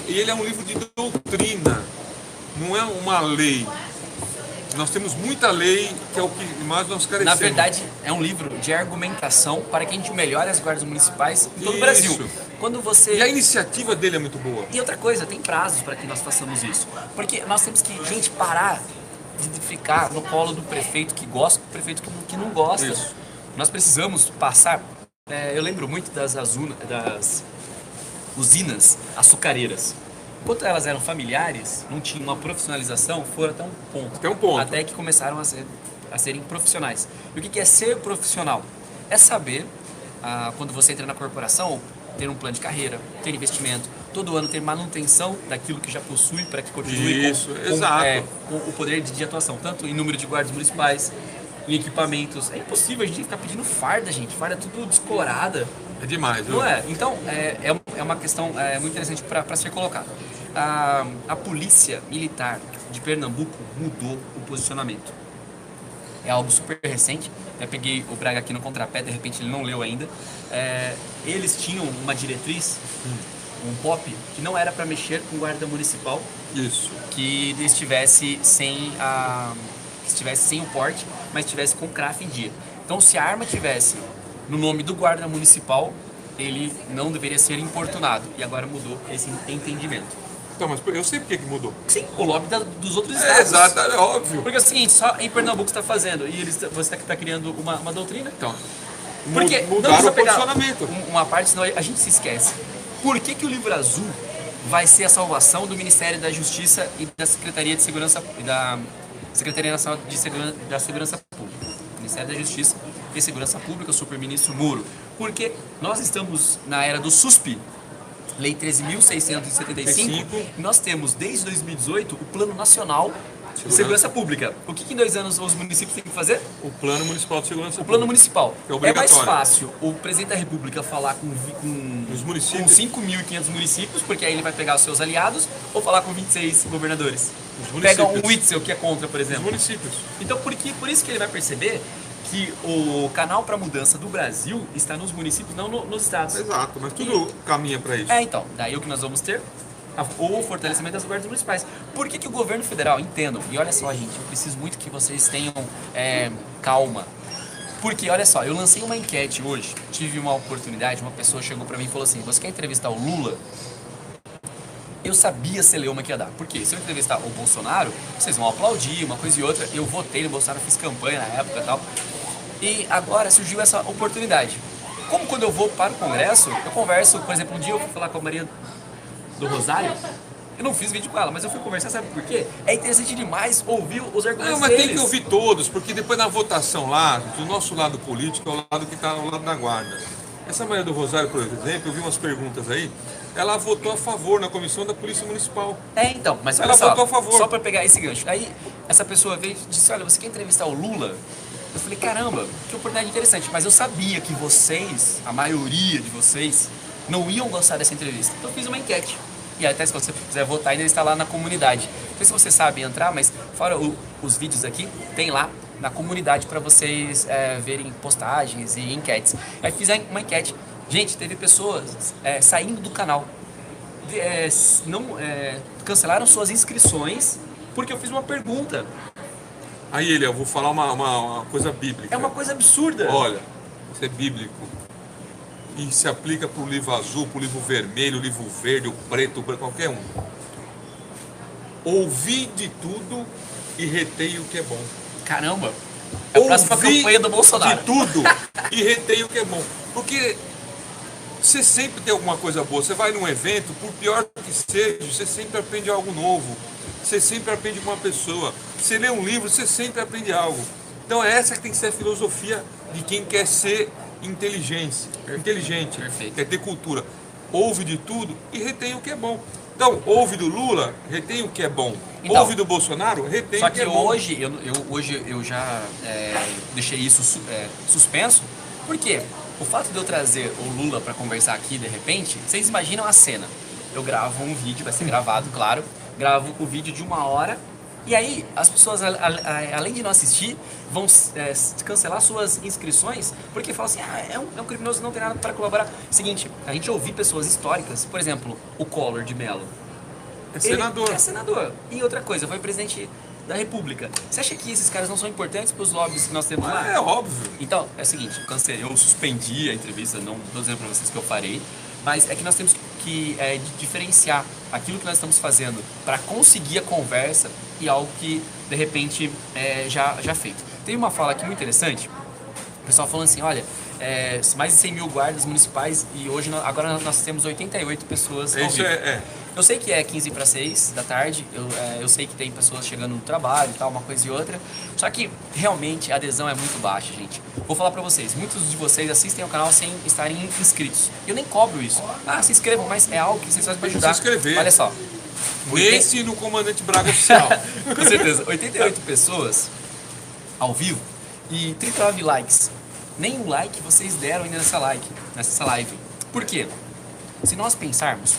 e ele é um livro de doutrina, não é uma lei. Nós temos muita lei, que é o que mais nós carecemos. Na verdade, é um livro de argumentação para que a gente melhore as guardas municipais em todo o Isso. Brasil. Quando você... E a iniciativa dele é muito boa. E outra coisa, tem prazos para que nós façamos isso. Porque nós temos que, gente, parar de ficar no colo do prefeito que gosta, do prefeito que não gosta. Isso. Nós precisamos passar... eu lembro muito das usinas açucareiras. Enquanto elas eram familiares, não tinha uma profissionalização, foram até um ponto. Até um ponto. Até que começaram a serem profissionais. E o que é ser profissional? É saber, quando você entra na corporação, ter um plano de carreira, ter investimento, todo ano ter manutenção daquilo que já possui para que continue com o poder de atuação, tanto em número de guardas municipais, em equipamentos. É impossível a gente ficar pedindo farda, gente. Farda é tudo descolorada. É demais, viu? Não é? Então, é uma questão muito interessante para ser colocada. A polícia militar de Pernambuco mudou o posicionamento. É algo super recente. Eu peguei o Braga aqui no contrapé, de repente ele não leu ainda. Eles tinham uma diretriz, um POP, que não era para mexer com guarda municipal. Isso. Que estivesse sem o porte, mas estivesse com CRAF em dia. Então, se a arma tivesse no nome do guarda municipal, ele não deveria ser importunado. E agora mudou esse entendimento. Então, mas eu sei porque que mudou. Sim, o lobby dos outros estados. Exato, é óbvio. Porque é o seguinte, só em Pernambuco você está fazendo e você está criando uma doutrina. Então, Porque não mudaram precisa o pegar posicionamento. uma parte, senão a gente se esquece. Por que o livro azul vai ser a salvação do Ministério da Justiça e da Secretaria de Segurança e da Secretaria Nacional da Segurança Pública? Ministério da Justiça e Segurança Pública, o superministro Moro. Porque nós estamos na era do SUSP, Lei 13.675, e nós temos desde 2018 o Plano Nacional de Segurança Pública. O que em 2 anos os municípios têm que fazer? O Plano Municipal de Segurança O Plano Municipal. É mais fácil o presidente da República falar com os municípios. 5.500 municípios, porque aí ele vai pegar os seus aliados, ou falar com 26 governadores. Os Pega municípios. um Witzel, que é contra, por Os exemplo. municípios. Então, por isso que ele vai perceber que o canal para mudança do Brasil está nos municípios, não nos estados. Exato, mas tudo caminha para isso. Então, daí o que nós vamos ter? O fortalecimento das guardas municipais. Por que o governo federal, entendam, e olha só, gente, eu preciso muito que vocês tenham calma. Porque, olha só, eu lancei uma enquete hoje, tive uma oportunidade, uma pessoa chegou para mim e falou assim, você quer entrevistar o Lula? eu sabia a celeuma que ia dar. Por quê? Se eu entrevistar o Bolsonaro, vocês vão aplaudir, uma coisa e outra. Eu votei no Bolsonaro, fiz campanha na época e tal. E agora surgiu essa oportunidade. Como quando eu vou para o Congresso, eu converso, por exemplo, um dia eu fui falar com a Maria do Rosário, eu não fiz vídeo com ela, mas eu fui conversar, sabe por quê? É interessante demais ouvir os argumentos Não, mas deles. tem que ouvir todos, porque depois na votação lá, do nosso lado político, é o lado que está ao lado da guarda. Essa Maria do Rosário, por exemplo, eu vi umas perguntas aí, ela votou a favor na comissão da Polícia Municipal. Então, mas olha Ela só, votou a favor. só para pegar esse gancho. Aí, essa pessoa veio e disse, olha, você quer entrevistar o Lula? Eu falei, caramba, que oportunidade interessante. Mas eu sabia que vocês, a maioria de vocês, não iam gostar dessa entrevista. Então eu fiz uma enquete. E até se você quiser votar, ainda está lá na comunidade. Não sei se vocês sabem entrar, mas fora os vídeos aqui, tem lá na comunidade para vocês verem postagens e enquetes. Aí fiz uma enquete. Gente, teve pessoas saindo do canal. Cancelaram suas inscrições porque eu fiz uma pergunta. Aí eu vou falar uma coisa bíblica. É uma coisa absurda. Olha, isso é bíblico. E se aplica para o livro azul, para o livro vermelho, o livro verde, o preto, qualquer um. Ouvi de tudo e retei o que é bom. Caramba, é a próxima campanha do Bolsonaro. De tudo e retei o que é bom. Porque você sempre tem alguma coisa boa. Você vai num evento, por pior que seja, você sempre aprende algo novo. Você sempre aprende com uma pessoa. Você lê um livro, você sempre aprende algo. Então essa que tem que ser a filosofia de quem quer ser inteligente. Perfeito. Quer ter cultura. Ouve de tudo e retém o que é bom. Então, ouve do Lula, retém o que é bom. Então, ouve do Bolsonaro, retém o que é bom. Só que hoje eu já deixei isso suspenso. Por quê? O fato de eu trazer o Lula para conversar aqui, de repente, vocês imaginam a cena. Eu gravo um vídeo, vai ser gravado, claro. Gravo o vídeo de 1 hora. E aí, as pessoas, além de não assistir, vão cancelar suas inscrições, porque falam assim, é um criminoso, não tem nada para colaborar. Seguinte, a gente ouve pessoas históricas, por exemplo, o Collor de Mello. É senador. Ele é senador. E outra coisa, foi presidente da República. Você acha que esses caras não são importantes para os lobbies que nós temos lá? É óbvio. Então, é o seguinte, eu suspendi a entrevista, não estou dizendo para vocês que eu farei, mas é que nós temos que diferenciar aquilo que nós estamos fazendo para conseguir a conversa e algo que, de repente, já feito. Tem uma fala aqui muito interessante, o pessoal falando assim, olha, mais de 100 mil guardas municipais e hoje, agora nós temos 88 pessoas ao vivo. Eu sei que é 15 para 6 da tarde, eu sei que tem pessoas chegando no trabalho e tal, uma coisa e outra, só que realmente a adesão é muito baixa, gente. Vou falar para vocês, muitos de vocês assistem ao canal sem estarem inscritos. Eu nem cobro isso. Se inscrevam, mas é algo que vocês fazem para ajudar. Se inscrever. Olha só. Nesse no Comandante Braga Oficial. Com certeza. 88 pessoas ao vivo e 39 likes. Nenhum like vocês deram ainda nessa live. Por quê? Se nós pensarmos,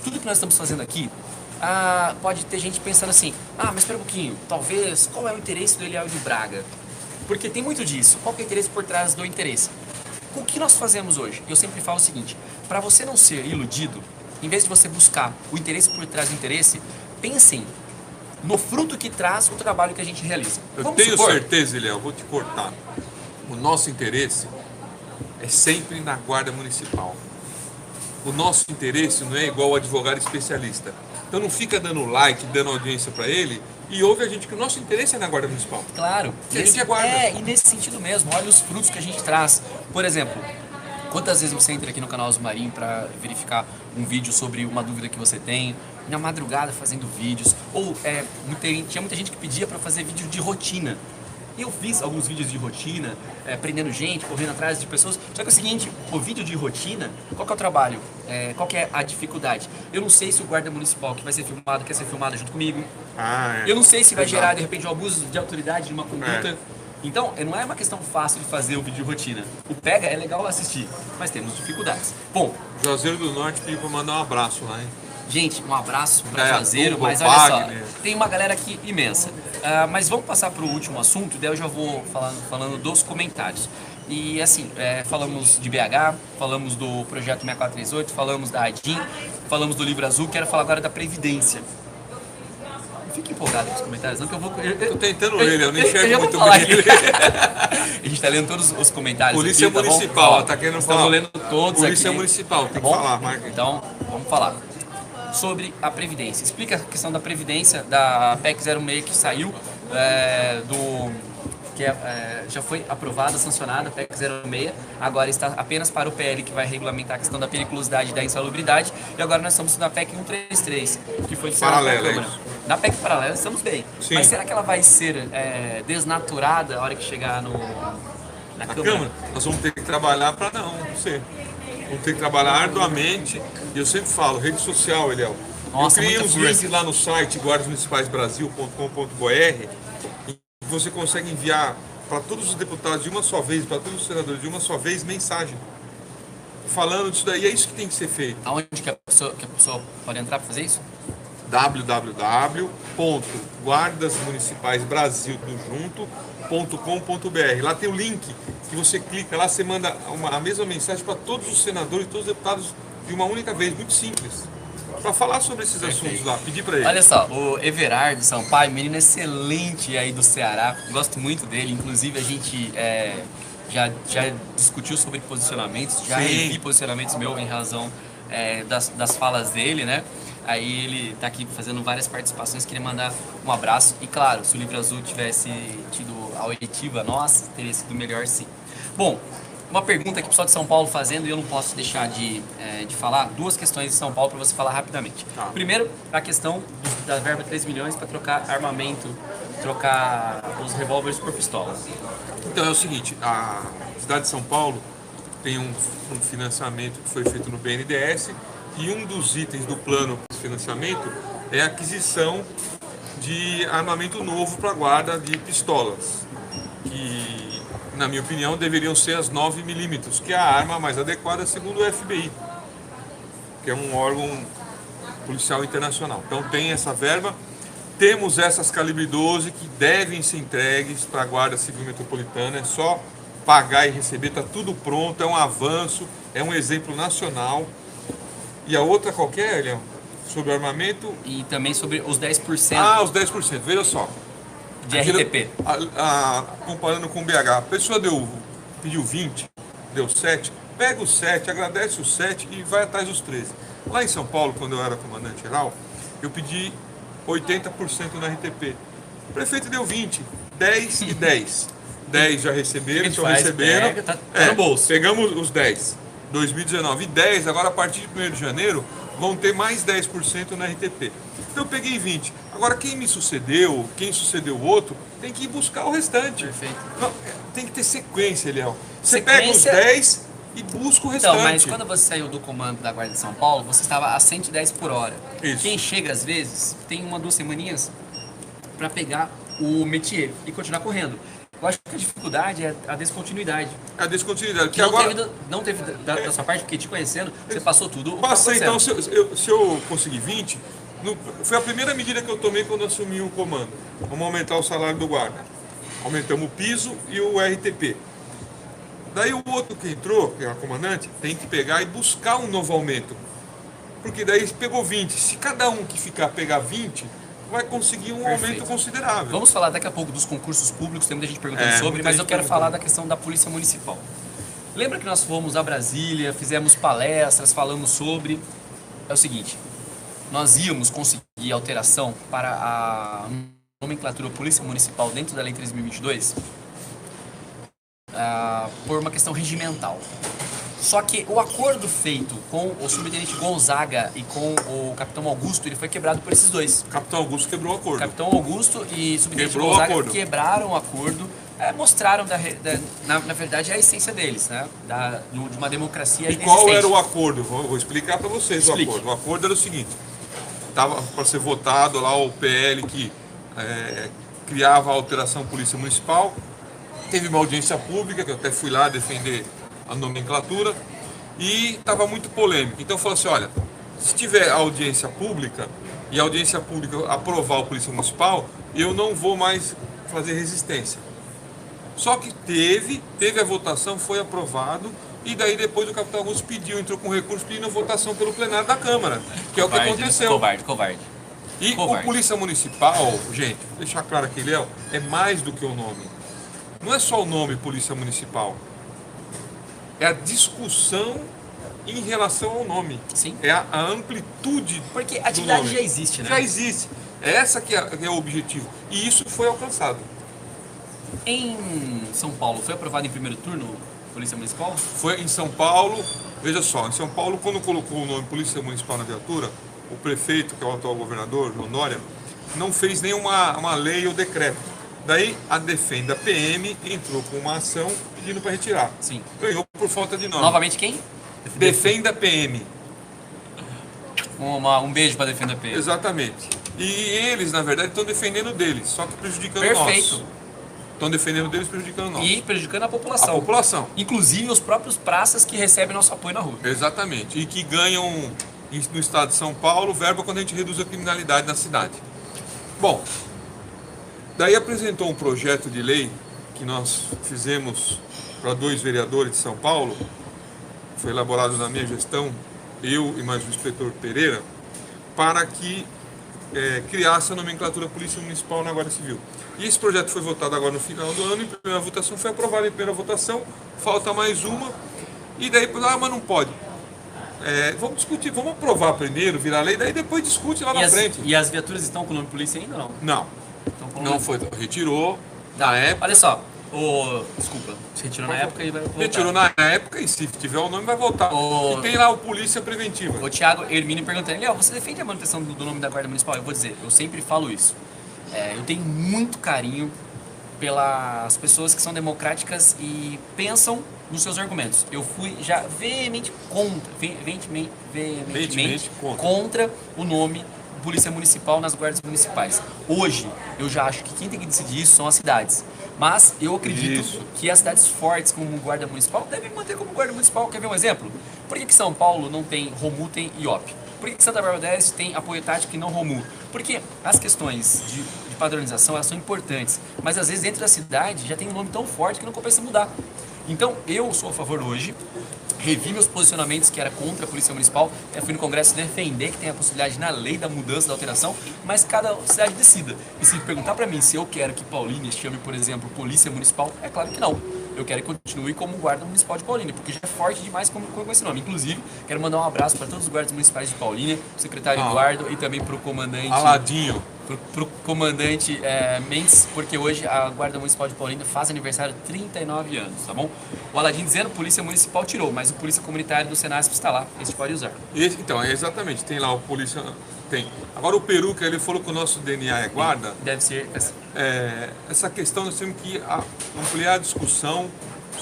tudo que nós estamos fazendo aqui, pode ter gente pensando assim, mas espera um pouquinho, talvez, qual é o interesse do Eliel de Braga? Porque tem muito disso. Qual que é o interesse por trás do interesse? O que nós fazemos hoje? Eu sempre falo o seguinte, para você não ser iludido, em vez de você buscar o interesse por trás do interesse, pensem no fruto que traz o trabalho que a gente realiza. Eu tenho certeza, Eliel, vou te cortar. O nosso interesse é sempre na Guarda Municipal. O nosso interesse não é igual ao advogado especialista. Então não fica dando like, dando audiência para ele e ouve a gente, que o nosso interesse é na Guarda Municipal. Claro. Que a gente é guarda. E nesse sentido mesmo, olha os frutos que a gente traz. Por exemplo, quantas vezes você entra aqui no canal Azul Marinho para verificar um vídeo sobre uma dúvida que você tem, na madrugada fazendo vídeos, ou tinha muita gente que pedia para fazer vídeo de rotina. Eu fiz alguns vídeos de rotina, prendendo gente, correndo atrás de pessoas. Só que é o seguinte, o vídeo de rotina, qual que é o trabalho? Qual que é a dificuldade? Eu não sei se o guarda municipal que vai ser filmado quer ser filmado junto comigo. Eu não sei se vai gerar, de repente, um abuso de autoridade numa conduta. Então, não é uma questão fácil de fazer o vídeo de rotina. O Pega é legal assistir, mas temos dificuldades. Bom, Juazeiro do Norte pediu para mandar um abraço lá, hein? Gente, um abraço para Juazeiro, mas olha só, tem uma galera aqui imensa. Mas vamos passar para o último assunto, daí eu já vou falando dos comentários. E assim, falamos de BH, falamos do projeto 6438, falamos da ADIM, falamos do Livro Azul, quero falar agora da Previdência. Não fique empolgado com os comentários, não, que eu vou... Tô tentando ler, eu não enxergo muito bem. A gente tá lendo todos os comentários. Polícia aqui, Municipal, tá querendo falar. Estamos lendo todos Polícia aqui. Municipal, tem que bom? falar, Marca. Então, vamos falar. sobre a Previdência. Explica a questão da Previdência, da PEC 06 que saiu, já foi aprovada, sancionada, a PEC 06, agora está apenas para o PL, que vai regulamentar a questão da periculosidade e da insalubridade, e agora nós estamos na PEC 133, que foi paralela, Câmara. Na PEC paralela estamos bem, Sim. mas será que ela vai ser desnaturada a hora que chegar na Câmara? Nós vamos ter que trabalhar para não ser. Vamos ter que trabalhar arduamente, e eu sempre falo, rede social, Eliel. Nossa, eu criei muita uns força. links lá no site guardasmunicipaiesbrasil.com.br, você consegue enviar para todos os deputados de uma só vez, para todos os senadores de uma só vez, mensagem falando disso daí. É isso que tem que ser feito. Aonde que a pessoa pode entrar para fazer isso? www.guardasmunicipaiesbrasil.com.br. Lá tem o link que você clica, lá você manda a mesma mensagem para todos os senadores e todos os deputados de uma única vez, muito simples. Para falar sobre esses assuntos lá, pedir para ele. Olha só, o Everardo Sampaio, menino excelente aí do Ceará, gosto muito dele, inclusive a gente já discutiu sobre posicionamentos, já revi posicionamentos meus em razão das falas dele, né? Aí ele tá aqui fazendo várias participações, queria mandar um abraço. E claro, se o Livro Azul tivesse tido a oitiva nossa, teria sido melhor sim. Bom, uma pergunta que o pessoal de São Paulo fazendo, e eu não posso deixar de falar, duas questões de São Paulo para você falar rapidamente. Tá. Primeiro, a questão da verba 3 milhões para trocar armamento, trocar os revólveres por pistolas. Então é o seguinte, a cidade de São Paulo tem um financiamento que foi feito no BNDES, e um dos itens do plano de financiamento é a aquisição de armamento novo para a guarda de pistolas, que, na minha opinião, deveriam ser as 9mm, que é a arma mais adequada segundo o FBI, que é um órgão policial internacional. Então tem essa verba, temos essas calibre 12 que devem ser entregues para a Guarda Civil Metropolitana, é só pagar e receber, está tudo pronto, é um avanço, é um exemplo nacional. E a outra qualquer, Leão, sobre o armamento... E também sobre os 10%. Ah, os 10%, veja só. De RTP. Comparando com o BH, a pessoa pediu 20, deu 7, pega os 7, agradece os 7 e vai atrás dos 13. Lá em São Paulo, quando eu era comandante-geral, eu pedi 80% no RTP. O prefeito deu 20, 10 e 10. 10 já receberam, estão recebendo. Pega, tá no bolso. Pegamos os 10. 2019 e 10, agora a partir de 1º de janeiro vão ter mais 10% no RTP. Então eu peguei 20. Agora quem me sucedeu, quem sucedeu o outro, tem que ir buscar o restante. Perfeito. Não, tem que ter sequência, Eliel. Você Sequência... pega os 10 e busca o restante. Então, mas quando você saiu do comando da Guarda de São Paulo, você estava a 110 por hora. Isso. Quem chega às vezes tem 1 ou 2 semaninhas para pegar o métier e continuar correndo. Eu acho que a dificuldade é a descontinuidade. A descontinuidade. Que não teve da sua parte, porque te conhecendo, você passou tudo. Passei, então, se eu conseguir 20, foi a primeira medida que eu tomei quando assumi o comando. Vamos aumentar o salário do guarda. Aumentamos o piso e o RTP. Daí o outro que entrou, que é o comandante, tem que pegar e buscar um novo aumento. Porque daí pegou 20. Se cada um que pegar 20, vai conseguir um aumento considerável. Vamos falar daqui a pouco dos concursos públicos, tem muita gente perguntando sobre, mas eu quero falar da questão da Polícia Municipal. Lembra que nós fomos a Brasília, fizemos palestras, falamos sobre... É o seguinte, nós íamos conseguir alteração para a nomenclatura Polícia Municipal dentro da Lei 3.022 por uma questão regimental. Só que o acordo feito com o subtenente Gonzaga e com o capitão Augusto, ele foi quebrado por esses dois. Capitão Augusto quebrou o acordo. Capitão Augusto e subtenente Gonzaga quebraram o acordo, mostraram, na verdade, a essência deles, né? De uma democracia existente. E qual era o acordo? Vou explicar para vocês o acordo. O acordo era o seguinte, estava para ser votado lá o PL que criava a alteração Polícia Municipal, teve uma audiência pública, que eu até fui lá defender a nomenclatura, e estava muito polêmico. Então falou assim, olha, se tiver audiência pública e a audiência pública aprovar o Polícia Municipal, eu não vou mais fazer resistência. Só que teve a votação, foi aprovado, e daí depois o capitão Augusto entrou com recurso pedindo a votação pelo plenário da Câmara, que é o que aconteceu. Covarde. E o Polícia Municipal, gente, vou deixar claro aqui, Léo, é mais do que o nome. Não é só o nome Polícia Municipal. É a discussão em relação ao nome. Sim. É a amplitude. Porque a atividade do nome. já existe, né? Já existe. Essa que é o objetivo. E isso foi alcançado. Em São Paulo, foi aprovado em primeiro turno Polícia Municipal? Foi em São Paulo, veja só, em São Paulo, quando colocou o nome Polícia Municipal na viatura, o prefeito, que é o atual governador, João Dória, não fez nenhuma lei ou decreto. Daí a Defenda PM entrou com uma ação pedindo para retirar. Sim. Ganhou por falta de nome. Novamente quem? Defenda PM. Um beijo para Defenda PM. Exatamente. E eles, na verdade, estão defendendo deles, só que prejudicando Perfeito. nós. Estão defendendo deles, prejudicando nós. E prejudicando a população. A população. Inclusive os próprios praças que recebem nosso apoio na rua. Exatamente. E que ganham no estado de São Paulo verba quando a gente reduz a criminalidade na cidade. Bom, daí apresentou um projeto de lei que nós fizemos para 2 vereadores de São Paulo, foi elaborado na minha gestão, eu e mais o inspetor Pereira, para que criasse a nomenclatura Polícia Municipal na Guarda Civil. E esse projeto foi votado agora no final do ano, em primeira votação, foi aprovado em primeira votação, falta mais uma, e daí, mas não pode. Vamos discutir, vamos aprovar primeiro, virar lei, daí depois discute lá na frente. E as viaturas estão com o nome polícia ainda ou não? Não. Não foi, retirou na época. Olha só, desculpa, se retirou na época e vai voltar. Retirou na época e se tiver o nome vai voltar. E tem lá o Polícia Preventiva. O Thiago Hermínio perguntando, Léo, você defende a manutenção do nome da Guarda Municipal? Eu vou dizer, eu sempre falo isso. Eu tenho muito carinho pelas pessoas que são democráticas e pensam nos seus argumentos. Eu fui já veementemente contra o nome Polícia Municipal nas guardas municipais. Hoje, eu já acho que quem tem que decidir isso são as cidades. Mas eu acredito que as cidades fortes como Guarda Municipal devem manter como Guarda Municipal. Quer ver um exemplo? Por que São Paulo não tem ROMU, tem IOP? Por que Santa Bárbara do Oeste tem apoio tático e não ROMU? Porque as questões de padronização elas são importantes, mas às vezes dentro da cidade já tem um nome tão forte que não compensa mudar. Então eu sou a favor hoje, revi meus posicionamentos que era contra a Polícia Municipal, fui no Congresso defender que tem a possibilidade na lei da mudança, da alteração, mas cada cidade decida. E se perguntar para mim se eu quero que Paulínia chame, por exemplo, Polícia Municipal, é claro que não. Eu quero que continue como Guarda Municipal de Paulínia, porque já é forte demais com esse nome. Inclusive, quero mandar um abraço para todos os guardas municipais de Paulínia, o secretário Eduardo e também para o comandante... Aladinho. Para o comandante Mendes, porque hoje a Guarda Municipal de Paulínia faz aniversário de 39 anos, tá bom? O Aladinho dizendo Polícia Municipal tirou, mas o Polícia Comunitária do Senasp está lá, esse pode usar. Então, exatamente, tem lá o Polícia... Tem. Agora o Peru, que ele falou que o nosso DNA é guarda... Deve ser... essa questão nós temos que ampliar a discussão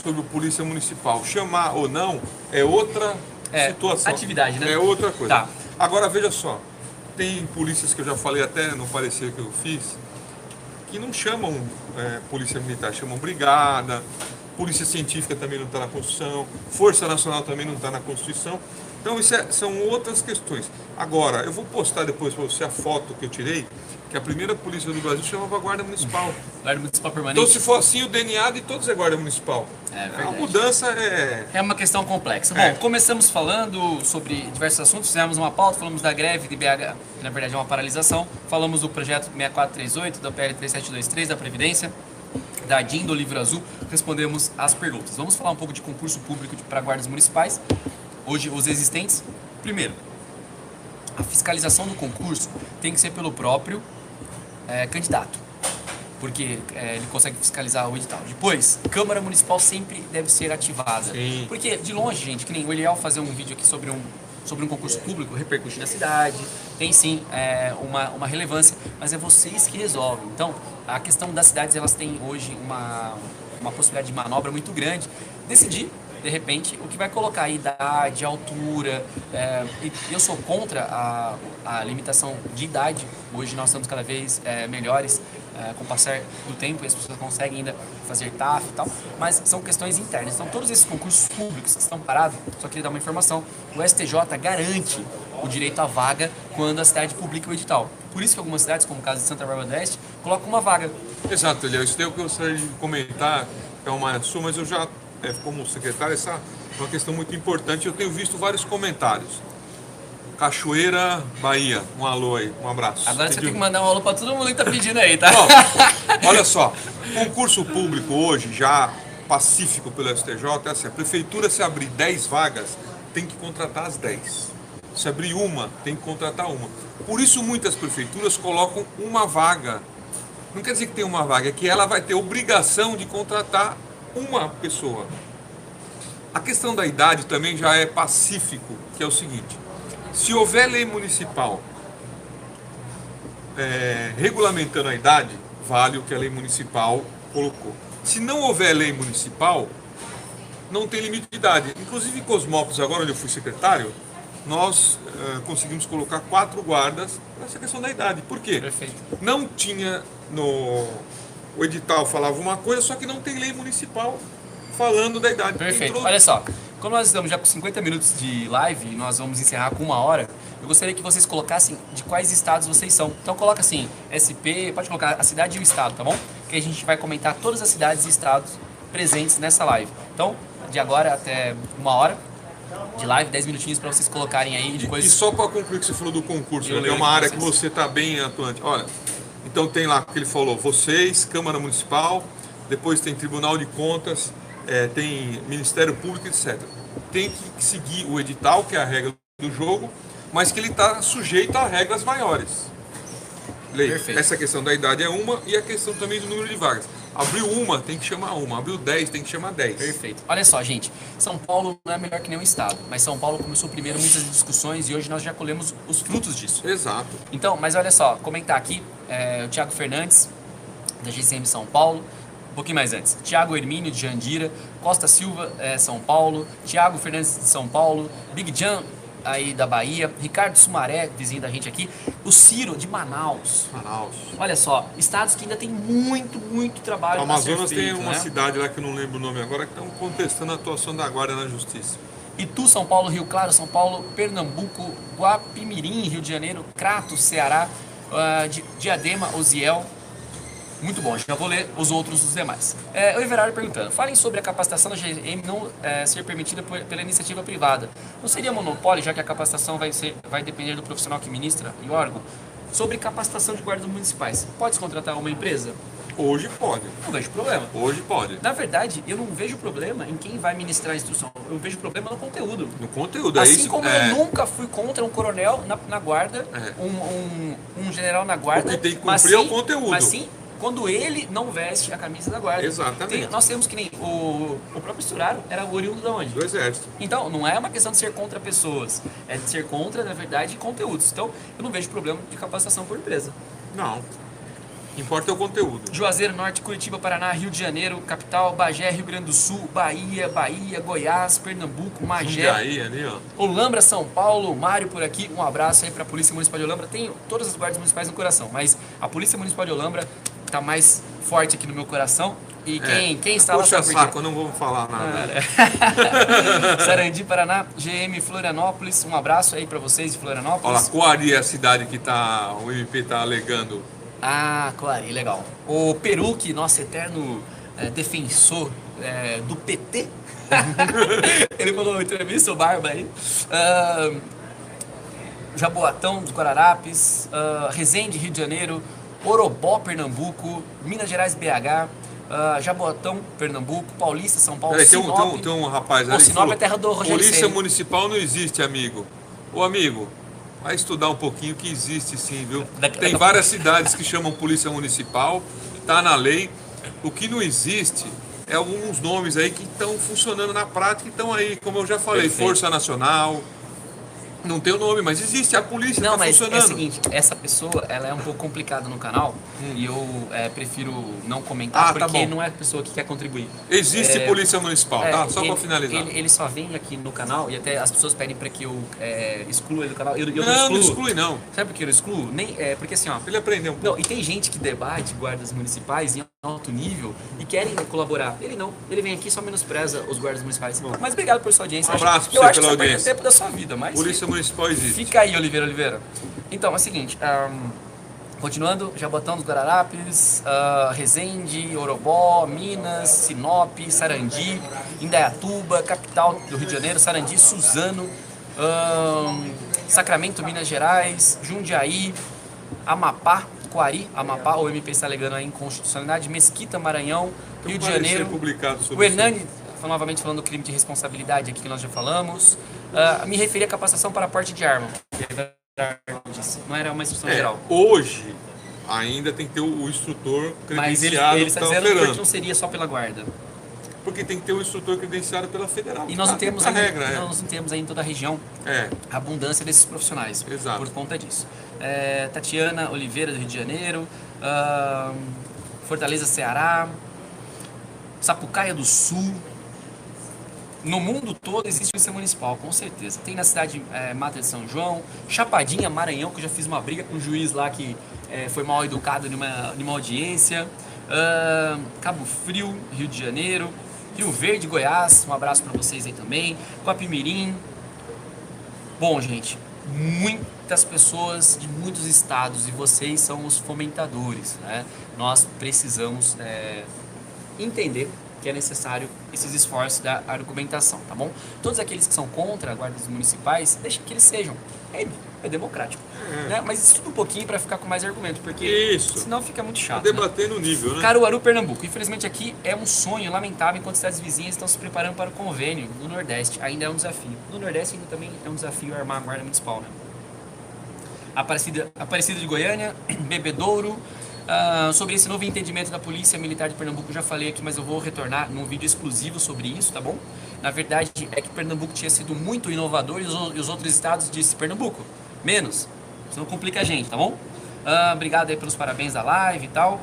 sobre o Polícia Municipal. Chamar ou não é outra situação. Atividade, né? É outra coisa. Tá. Agora, veja só. Tem polícias que eu já falei até no parecer que eu fiz, que não chamam polícia militar, chamam brigada, polícia científica também não está na Constituição, Força Nacional também não está na Constituição. Então isso são outras questões. Agora, eu vou postar depois para você a foto que eu tirei, que a primeira polícia do Brasil chamava Guarda Municipal. Guarda Municipal Permanente. Então se for assim, o DNA de todos é Guarda Municipal. A mudança é uma questão complexa. Bom, começamos falando sobre diversos assuntos, fizemos uma pauta, falamos da greve de BH, que na verdade é uma paralisação, falamos do projeto 6438, da PL 3723, da Previdência, da DIN, do Livro Azul, respondemos as perguntas. Vamos falar um pouco de concurso público para guardas municipais. Hoje, os existentes. Primeiro, a fiscalização do concurso tem que ser pelo próprio candidato, porque ele consegue fiscalizar o edital. Depois, Câmara Municipal sempre deve ser ativada. Sim. Porque, de longe, gente, que nem o Eliel fazer um vídeo aqui sobre um concurso público, repercute na cidade, tem sim uma relevância, mas é vocês que resolvem. Então, a questão das cidades, elas têm hoje uma possibilidade de manobra muito grande. Decidir, de repente, o que vai colocar a idade, a altura. E eu sou contra a limitação de idade. Hoje nós estamos cada vez melhores com o passar do tempo e as pessoas conseguem ainda fazer TAF e tal, mas são questões internas. Então todos esses concursos públicos que estão parados, só queria dar uma informação, o STJ garante o direito à vaga quando a cidade publica o edital. Por isso que algumas cidades, como o caso de Santa Bárbara do Oeste, colocam uma vaga. Exato, Eliel. Isso daí é o que eu gostaria de comentar, é uma área sua, mas eu já, como secretário, essa é uma questão muito importante. Eu tenho visto vários comentários. Cachoeira, Bahia, um alô aí, um abraço. Agora você tem que mandar um alô para todo mundo que tá pedindo aí, tá? Não, olha só, concurso público hoje, já pacífico pelo STJ, é assim, a prefeitura se abrir 10 vagas, tem que contratar as 10. Se abrir uma, tem que contratar uma. Por isso muitas prefeituras colocam uma vaga. Não quer dizer que tem uma vaga, é que ela vai ter obrigação de contratar uma pessoa. A questão da idade também já é pacífico, que é o seguinte: se houver lei municipal regulamentando a idade, vale o que a lei municipal colocou. Se não houver lei municipal, não tem limite de idade. Inclusive em Cosmópolis, agora onde eu fui secretário, nós conseguimos colocar 4 guardas nessa questão da idade. Por quê? Perfeito. Não tinha o edital falava uma coisa, só que não tem lei municipal falando da idade. Perfeito. Olha só, como nós estamos já com 50 minutos de live e nós vamos encerrar com 1 hora, eu gostaria que vocês colocassem de quais estados vocês são. Então coloca assim, SP, pode colocar a cidade e o estado, tá bom? Que a gente vai comentar todas as cidades e estados presentes nessa live. Então, de agora até 1 hora de live, 10 minutinhos para vocês colocarem aí depois. E só para concluir que você falou do concurso, né? É uma área que você está bem atuante. Olha, então tem lá o que ele falou, vocês, Câmara Municipal, depois tem Tribunal de Contas, tem Ministério Público, etc. Tem que seguir o edital, que é a regra do jogo, mas que ele está sujeito a regras maiores. Lei. Essa questão da idade é uma, e a questão também do número de vagas. Abriu uma, tem que chamar uma. Abriu 10, tem que chamar 10. Perfeito. Olha só, gente. São Paulo não é melhor que nenhum estado, mas São Paulo começou primeiro muitas discussões e hoje nós já colhemos os frutos disso. Exato. Então, mas olha só, comentar aqui, o Thiago Fernandes, da GCM São Paulo, um pouquinho mais antes. Thiago Hermínio, de Jandira, Costa Silva, São Paulo, Thiago Fernandes, de São Paulo, Big Jan, aí da Bahia, Ricardo Sumaré, vizinho da gente aqui, o Ciro, de Manaus. Manaus. Olha só, estados que ainda tem muito trabalho. O Amazonas tem uma né? cidade lá que eu não lembro o nome agora, que estão contestando a atuação da Guarda na Justiça. Itu, São Paulo, Rio Claro, São Paulo, Pernambuco, Guapimirim, Rio de Janeiro, Crato, Ceará, Diadema, Osiel. Muito bom, já vou ler os outros, os demais. O Everardo perguntando, falem sobre a capacitação da GM não ser permitida pela iniciativa privada. Não seria monopólio, já que a capacitação vai depender do profissional que ministra e órgão? Sobre capacitação de guardas municipais, pode contratar uma empresa? Hoje pode. Não vejo problema. Hoje pode. Na verdade, eu não vejo problema em quem vai ministrar a instrução. Eu vejo problema no conteúdo. No conteúdo, é assim isso. Como eu nunca fui contra um coronel na guarda, um general na guarda. O que tem que cumprir é o conteúdo. Mas sim, quando ele não veste a camisa da guarda. Exatamente. Nós temos que nem o próprio Sturaro era oriundo de onde? Do Exército. Então, não é uma questão de ser contra pessoas, é de ser contra, na verdade, conteúdos. Então, eu não vejo problema de capacitação por empresa. Não. Importa é o conteúdo. Juazeiro Norte, Curitiba, Paraná, Rio de Janeiro, capital, Bagé, Rio Grande do Sul, Bahia, Goiás, Pernambuco, Magé, ali, ó. Olambra, São Paulo, Mário por aqui. Um abraço aí para a Polícia Municipal de Olambra. Tenho todas as guardas municipais no coração, mas a Polícia Municipal de Olambra está mais forte aqui no meu coração. E quem está lá... Puxa saco, não vamos falar nada. Sarandi, Paraná, GM Florianópolis. Um abraço aí para vocês de Florianópolis. Olha, Coari é a cidade que o MP está alegando. Ah, Coari, legal. O Peruque, nosso eterno defensor do PT. Ele falou uma entrevista, o Barba aí. Jaboatão dos Guararapes, Resende, Rio de Janeiro, Orobó, Pernambuco, Minas Gerais, BH, Jaboatão, Pernambuco, Paulista, São Paulo, Sinop. Tem um rapaz ali. Sinop é terra do Rogério Polícia Ceni. Municipal não existe, amigo. Ô, amigo, vai estudar um pouquinho que existe sim, viu? Tem várias cidades que chamam Polícia Municipal, tá na lei. O que não existe é alguns nomes aí que estão funcionando na prática e estão aí, como eu já falei, Perfeito. Força Nacional. Não tem o nome, mas existe, a polícia Não, tá mas funcionando. é o seguinte, essa pessoa, ela é um pouco complicada no canal e eu prefiro não comentar tá porque bom. não é a pessoa que quer contribuir. Existe Polícia Municipal, tá? Só para finalizar. Ele só vem aqui no canal e até as pessoas pedem para que eu exclua ele do canal. Eu Não exclui não. Sabe por que eu não excluo? Porque assim, ó... Ele aprendeu um pouco. Não, e tem gente que debate guardas municipais em alto nível e querem colaborar. Ele não. Ele vem aqui e só menospreza os guardas municipais. Bom. Mas obrigado por sua audiência. Um abraço Eu pra acho você que pela você perdeu audiência. tempo da sua vida, mas... Polícia Municipal existe. Fica aí, Oliveira. Então, é o seguinte, continuando, Jabotão dos Guararapes, Resende, Orobó, Minas, Sinop, Sarandi, Indaiatuba, capital do Rio de Janeiro, Sarandi, Suzano, Sacramento, Minas Gerais, Jundiaí, Amapá, Coari, Amapá, o MP está alegando a inconstitucionalidade, Mesquita, Maranhão, Rio de Janeiro, Publicado sobre o Hernani, novamente falando do crime de responsabilidade aqui que nós já falamos, Me referi à capacitação para porte de arma. Não era uma instrução geral. Hoje ainda tem que ter o instrutor Mas credenciado ele que está está dizendo que operando. não seria só pela guarda. Porque tem que ter o instrutor credenciado pela federal. E nós não temos a ainda, regra, nós não temos aí em toda a região abundância desses profissionais. Exato. Por conta disso. Tatiana Oliveira, do Rio de Janeiro. Fortaleza, Ceará. Sapucaia do Sul. No mundo todo existe polícia municipal, com certeza. Tem na cidade Mata de São João, Chapadinha, Maranhão, que eu já fiz uma briga com um juiz lá que foi mal educado numa audiência. Cabo Frio, Rio de Janeiro. Rio Verde, Goiás, um abraço para vocês aí também. Coapimirim. Bom, gente, muitas pessoas de muitos estados e vocês são os fomentadores, né? Nós precisamos entender que é necessário esses esforços da argumentação, tá bom? Todos aqueles que são contra guardas municipais, deixem que eles sejam. É democrático. Né? Mas estuda um pouquinho para ficar com mais argumento, porque senão fica muito chato. Debater no nível, né? Caruaru, Pernambuco. Infelizmente aqui é um sonho lamentável enquanto cidades vizinhas estão se preparando para o convênio. No Nordeste ainda é um desafio. No Nordeste ainda também é um desafio armar a guarda municipal, né? Aparecida de Goiânia, Bebedouro. Sobre esse novo entendimento da Polícia Militar de Pernambuco, eu já falei aqui, mas eu vou retornar num vídeo exclusivo sobre isso, tá bom? Na verdade, é que Pernambuco tinha sido muito inovador e os outros estados disseram, Pernambuco, menos. Isso não complica a gente, tá bom? Obrigado aí pelos parabéns da live e tal.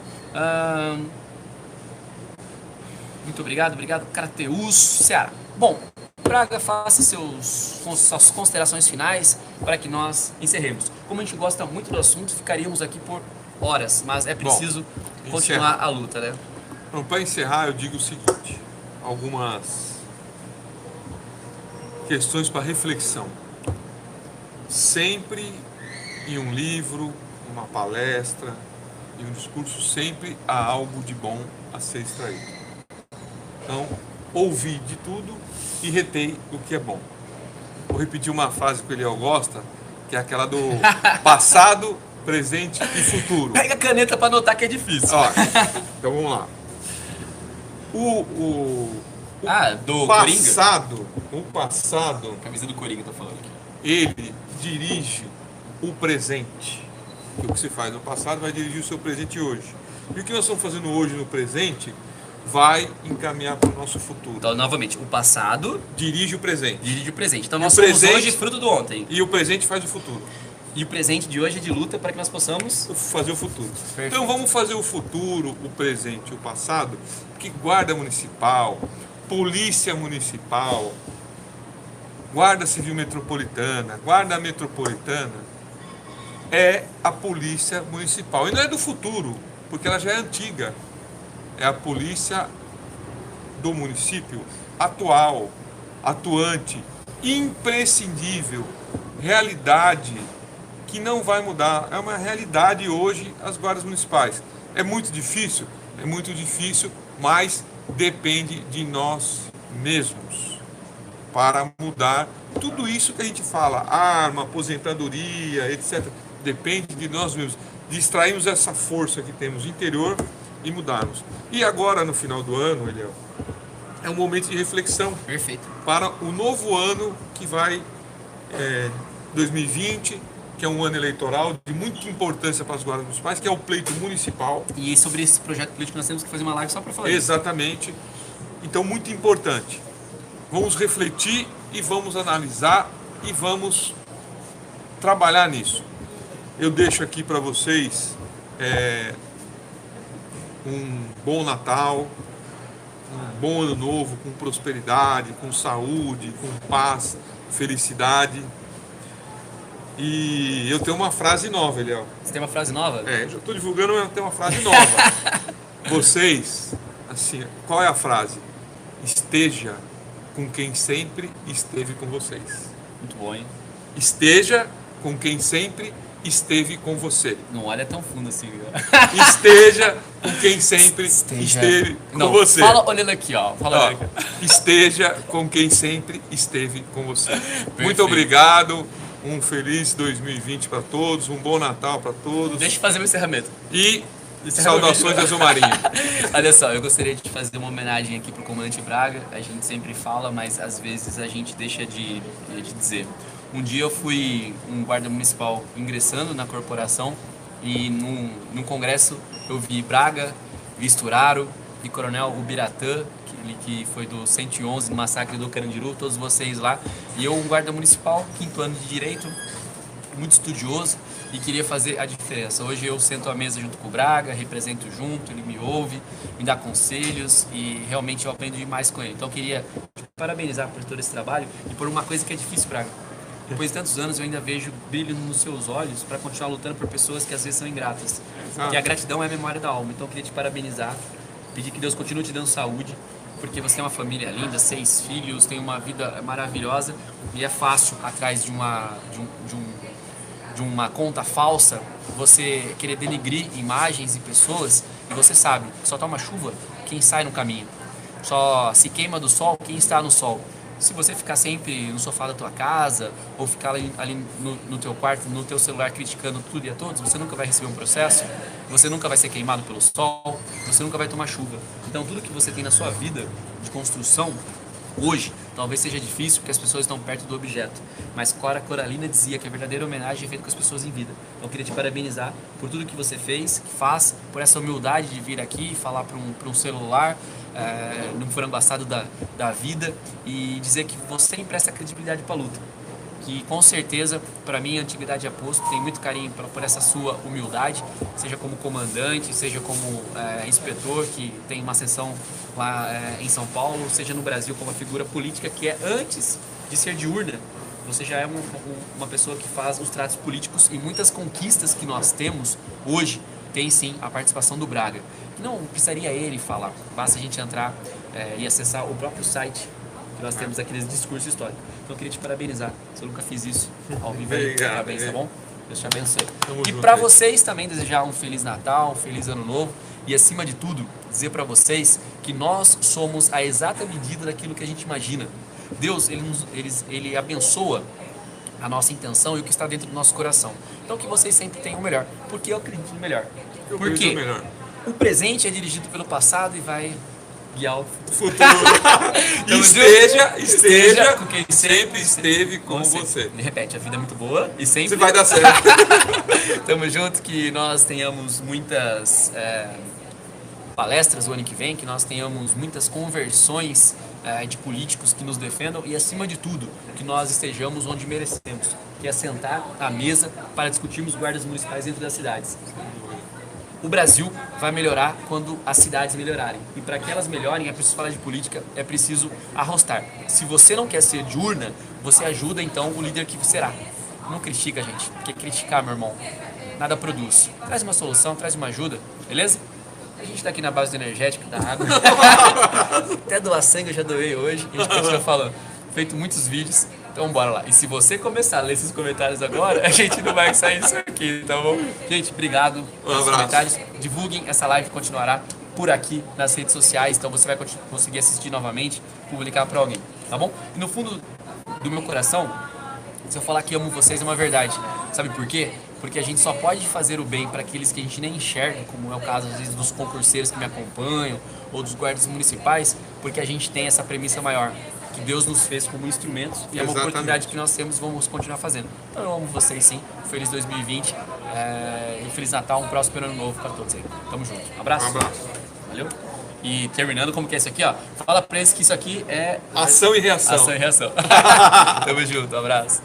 Muito obrigado, Crateus, Ceará. Bom, Braga, faça suas considerações finais para que nós encerremos. Como a gente gosta muito do assunto, ficaríamos aqui por horas, mas é preciso continuar a luta, né? Então, para encerrar, eu digo o seguinte: algumas questões para reflexão. Sempre em um livro, uma palestra, em um discurso, sempre há algo de bom a ser extraído. Então, ouvi de tudo e retei o que é bom. Vou repetir uma frase que o Eliel gosta, que é aquela do passado, presente e futuro. Pega a caneta para anotar que é difícil. Ó, então vamos lá. Do passado, o passado, camisa do Coringa, tô falando aqui. Ele dirige o presente. O que se faz no passado vai dirigir o seu presente hoje. E o que nós estamos fazendo hoje no presente vai encaminhar para o nosso futuro. Então, novamente, o passado dirige o presente. Dirige o presente. Então, nós somos hoje fruto do ontem. E o presente faz o futuro. E o presente de hoje é de luta para que nós possamos fazer o futuro. Perfeito. Então vamos fazer o futuro, o presente e o passado, porque guarda municipal, polícia municipal, guarda civil metropolitana, guarda metropolitana é a polícia municipal. E não é do futuro, porque ela já é antiga. É a polícia do município atual, atuante, imprescindível, realidade que não vai mudar. É uma realidade hoje as guardas municipais. É muito difícil, mas depende de nós mesmos para mudar tudo isso que a gente fala, arma, aposentadoria, etc. Depende de nós mesmos, de extrairmos essa força que temos interior e mudarmos. E agora, no final do ano, Eliel, é um momento de reflexão. Perfeito. Para o novo ano que vai 2020, que é um ano eleitoral de muita importância para as guardas municipais, que é o pleito municipal. E sobre esse projeto político nós temos que fazer uma live só para falar Exatamente. Isso. Então, muito importante. Vamos refletir e vamos analisar e vamos trabalhar nisso. Eu deixo aqui para vocês um bom Natal, um bom ano novo, com prosperidade, com saúde, com paz, felicidade. E eu tenho uma frase nova, Eliel. Você tem uma frase nova? Eu já estou divulgando, mas eu tenho uma frase nova. Vocês, assim, qual é a frase? Esteja com quem sempre esteve com vocês. Muito bom, hein? Esteja com quem sempre esteve com você. Não olha tão fundo assim, Esteja com quem sempre esteve com você. Fala olhando aqui, ó. Fala aqui. Esteja com quem sempre esteve com você. Perfeito. Muito obrigado. Um feliz 2020 para todos, um bom Natal para todos. Deixa eu fazer o encerramento. E Saudações Azul Marinho. Olha só, eu gostaria de fazer uma homenagem aqui pro comandante Braga. A gente sempre fala, mas às vezes a gente deixa de dizer. Um dia eu fui um guarda municipal ingressando na corporação e num congresso eu vi Braga, vi Sturaro, vi Coronel Ubiratã, que foi do 111, do massacre do Carandiru, todos vocês lá. E eu, um guarda municipal, 5º ano de Direito, muito estudioso e queria fazer a diferença. Hoje eu sento à mesa junto com o Braga, represento junto, ele me ouve, me dá conselhos e realmente eu aprendo demais com ele. Então eu queria te parabenizar por todo esse trabalho e por uma coisa que é difícil, Braga. Depois de tantos anos eu ainda vejo brilho nos seus olhos para continuar lutando por pessoas que às vezes são ingratas. Porque a gratidão é a memória da alma. Então eu queria te parabenizar, pedir que Deus continue te dando saúde, porque você tem uma família linda, 6 filhos, tem uma vida maravilhosa e é fácil atrás de uma conta falsa você querer denigrir imagens e pessoas, e você sabe, só toma chuva quem sai no caminho, só se queima do sol quem está no sol. Se você ficar sempre no sofá da tua casa ou ficar ali no teu quarto, no teu celular criticando tudo e a todos, você nunca vai receber um processo, você nunca vai ser queimado pelo sol, você nunca vai tomar chuva. Então tudo que você tem na sua vida de construção hoje talvez seja difícil porque as pessoas estão perto do objeto, mas Cora Coralina dizia que a verdadeira homenagem é feita com as pessoas em vida. Então eu queria te parabenizar por tudo que você fez, que faz, por essa humildade de vir aqui e falar para um celular, num frango assado da vida, e dizer que você empresta credibilidade para a luta. Que com certeza, para mim, a Antiguidade Aposto tem muito carinho por essa sua humildade, seja como comandante, seja como inspetor, que tem uma ascensão lá em São Paulo, seja no Brasil como uma figura política que é antes de ser de urna. Você já é uma pessoa que faz os tratos políticos, e muitas conquistas que nós temos hoje tem sim a participação do Braga. Não precisaria ele falar, basta a gente entrar e acessar o próprio site que nós temos aqui desse discurso histórico. Então eu queria te parabenizar, se eu nunca fiz isso ao vivo. Parabéns, tá bom? Deus te abençoe. E para vocês também desejar um Feliz Natal, um Feliz Ano Novo, e acima de tudo, dizer para vocês que nós somos a exata medida daquilo que a gente imagina. Deus, ele abençoa a nossa intenção e o que está dentro do nosso coração. Então que vocês sempre tenham o melhor, porque eu acredito no melhor. Porque o presente é dirigido pelo passado e vai guiar o futuro. esteja com quem sempre esteve com você. Repete, a vida é muito boa e sempre vai dar certo. Tamo junto, que nós tenhamos muitas palestras o ano que vem, que nós tenhamos muitas conversões de políticos que nos defendam e, acima de tudo, que nós estejamos onde merecemos, que é sentar à mesa para discutirmos guardas municipais dentro das cidades. O Brasil vai melhorar quando as cidades melhorarem. E para que elas melhorem, é preciso falar de política, é preciso arrostar. Se você não quer ser de urna, você ajuda então o líder que será. Não critica, gente, porque criticar, meu irmão, nada produz. Traz uma solução, traz uma ajuda, beleza? A gente tá aqui na base do energético, da água. Até doar sangue eu já doei hoje. A gente continua falando. Feito muitos vídeos. Então bora lá. E se você começar a ler esses comentários agora, a gente não vai sair disso aqui, tá bom? Gente, obrigado pelos comentários. Divulguem, essa live continuará por aqui nas redes sociais. Então você vai conseguir assistir novamente, publicar pra alguém, tá bom? E no fundo do meu coração, se eu falar que amo vocês é uma verdade. Sabe por quê? Porque a gente só pode fazer o bem para aqueles que a gente nem enxerga, como é o caso às vezes dos concurseiros que me acompanham ou dos guardas municipais, porque a gente tem essa premissa maior, que Deus nos fez como instrumentos e é uma oportunidade que nós temos, vamos continuar fazendo. Então eu amo vocês sim, feliz 2020 e Feliz Natal, um próximo ano novo para todos aí. Tamo junto. Abraço. Valeu. E terminando, como que é isso aqui, ó? Fala pra eles que isso aqui é... Ação e reação. Ação e reação. Tamo junto, abraço.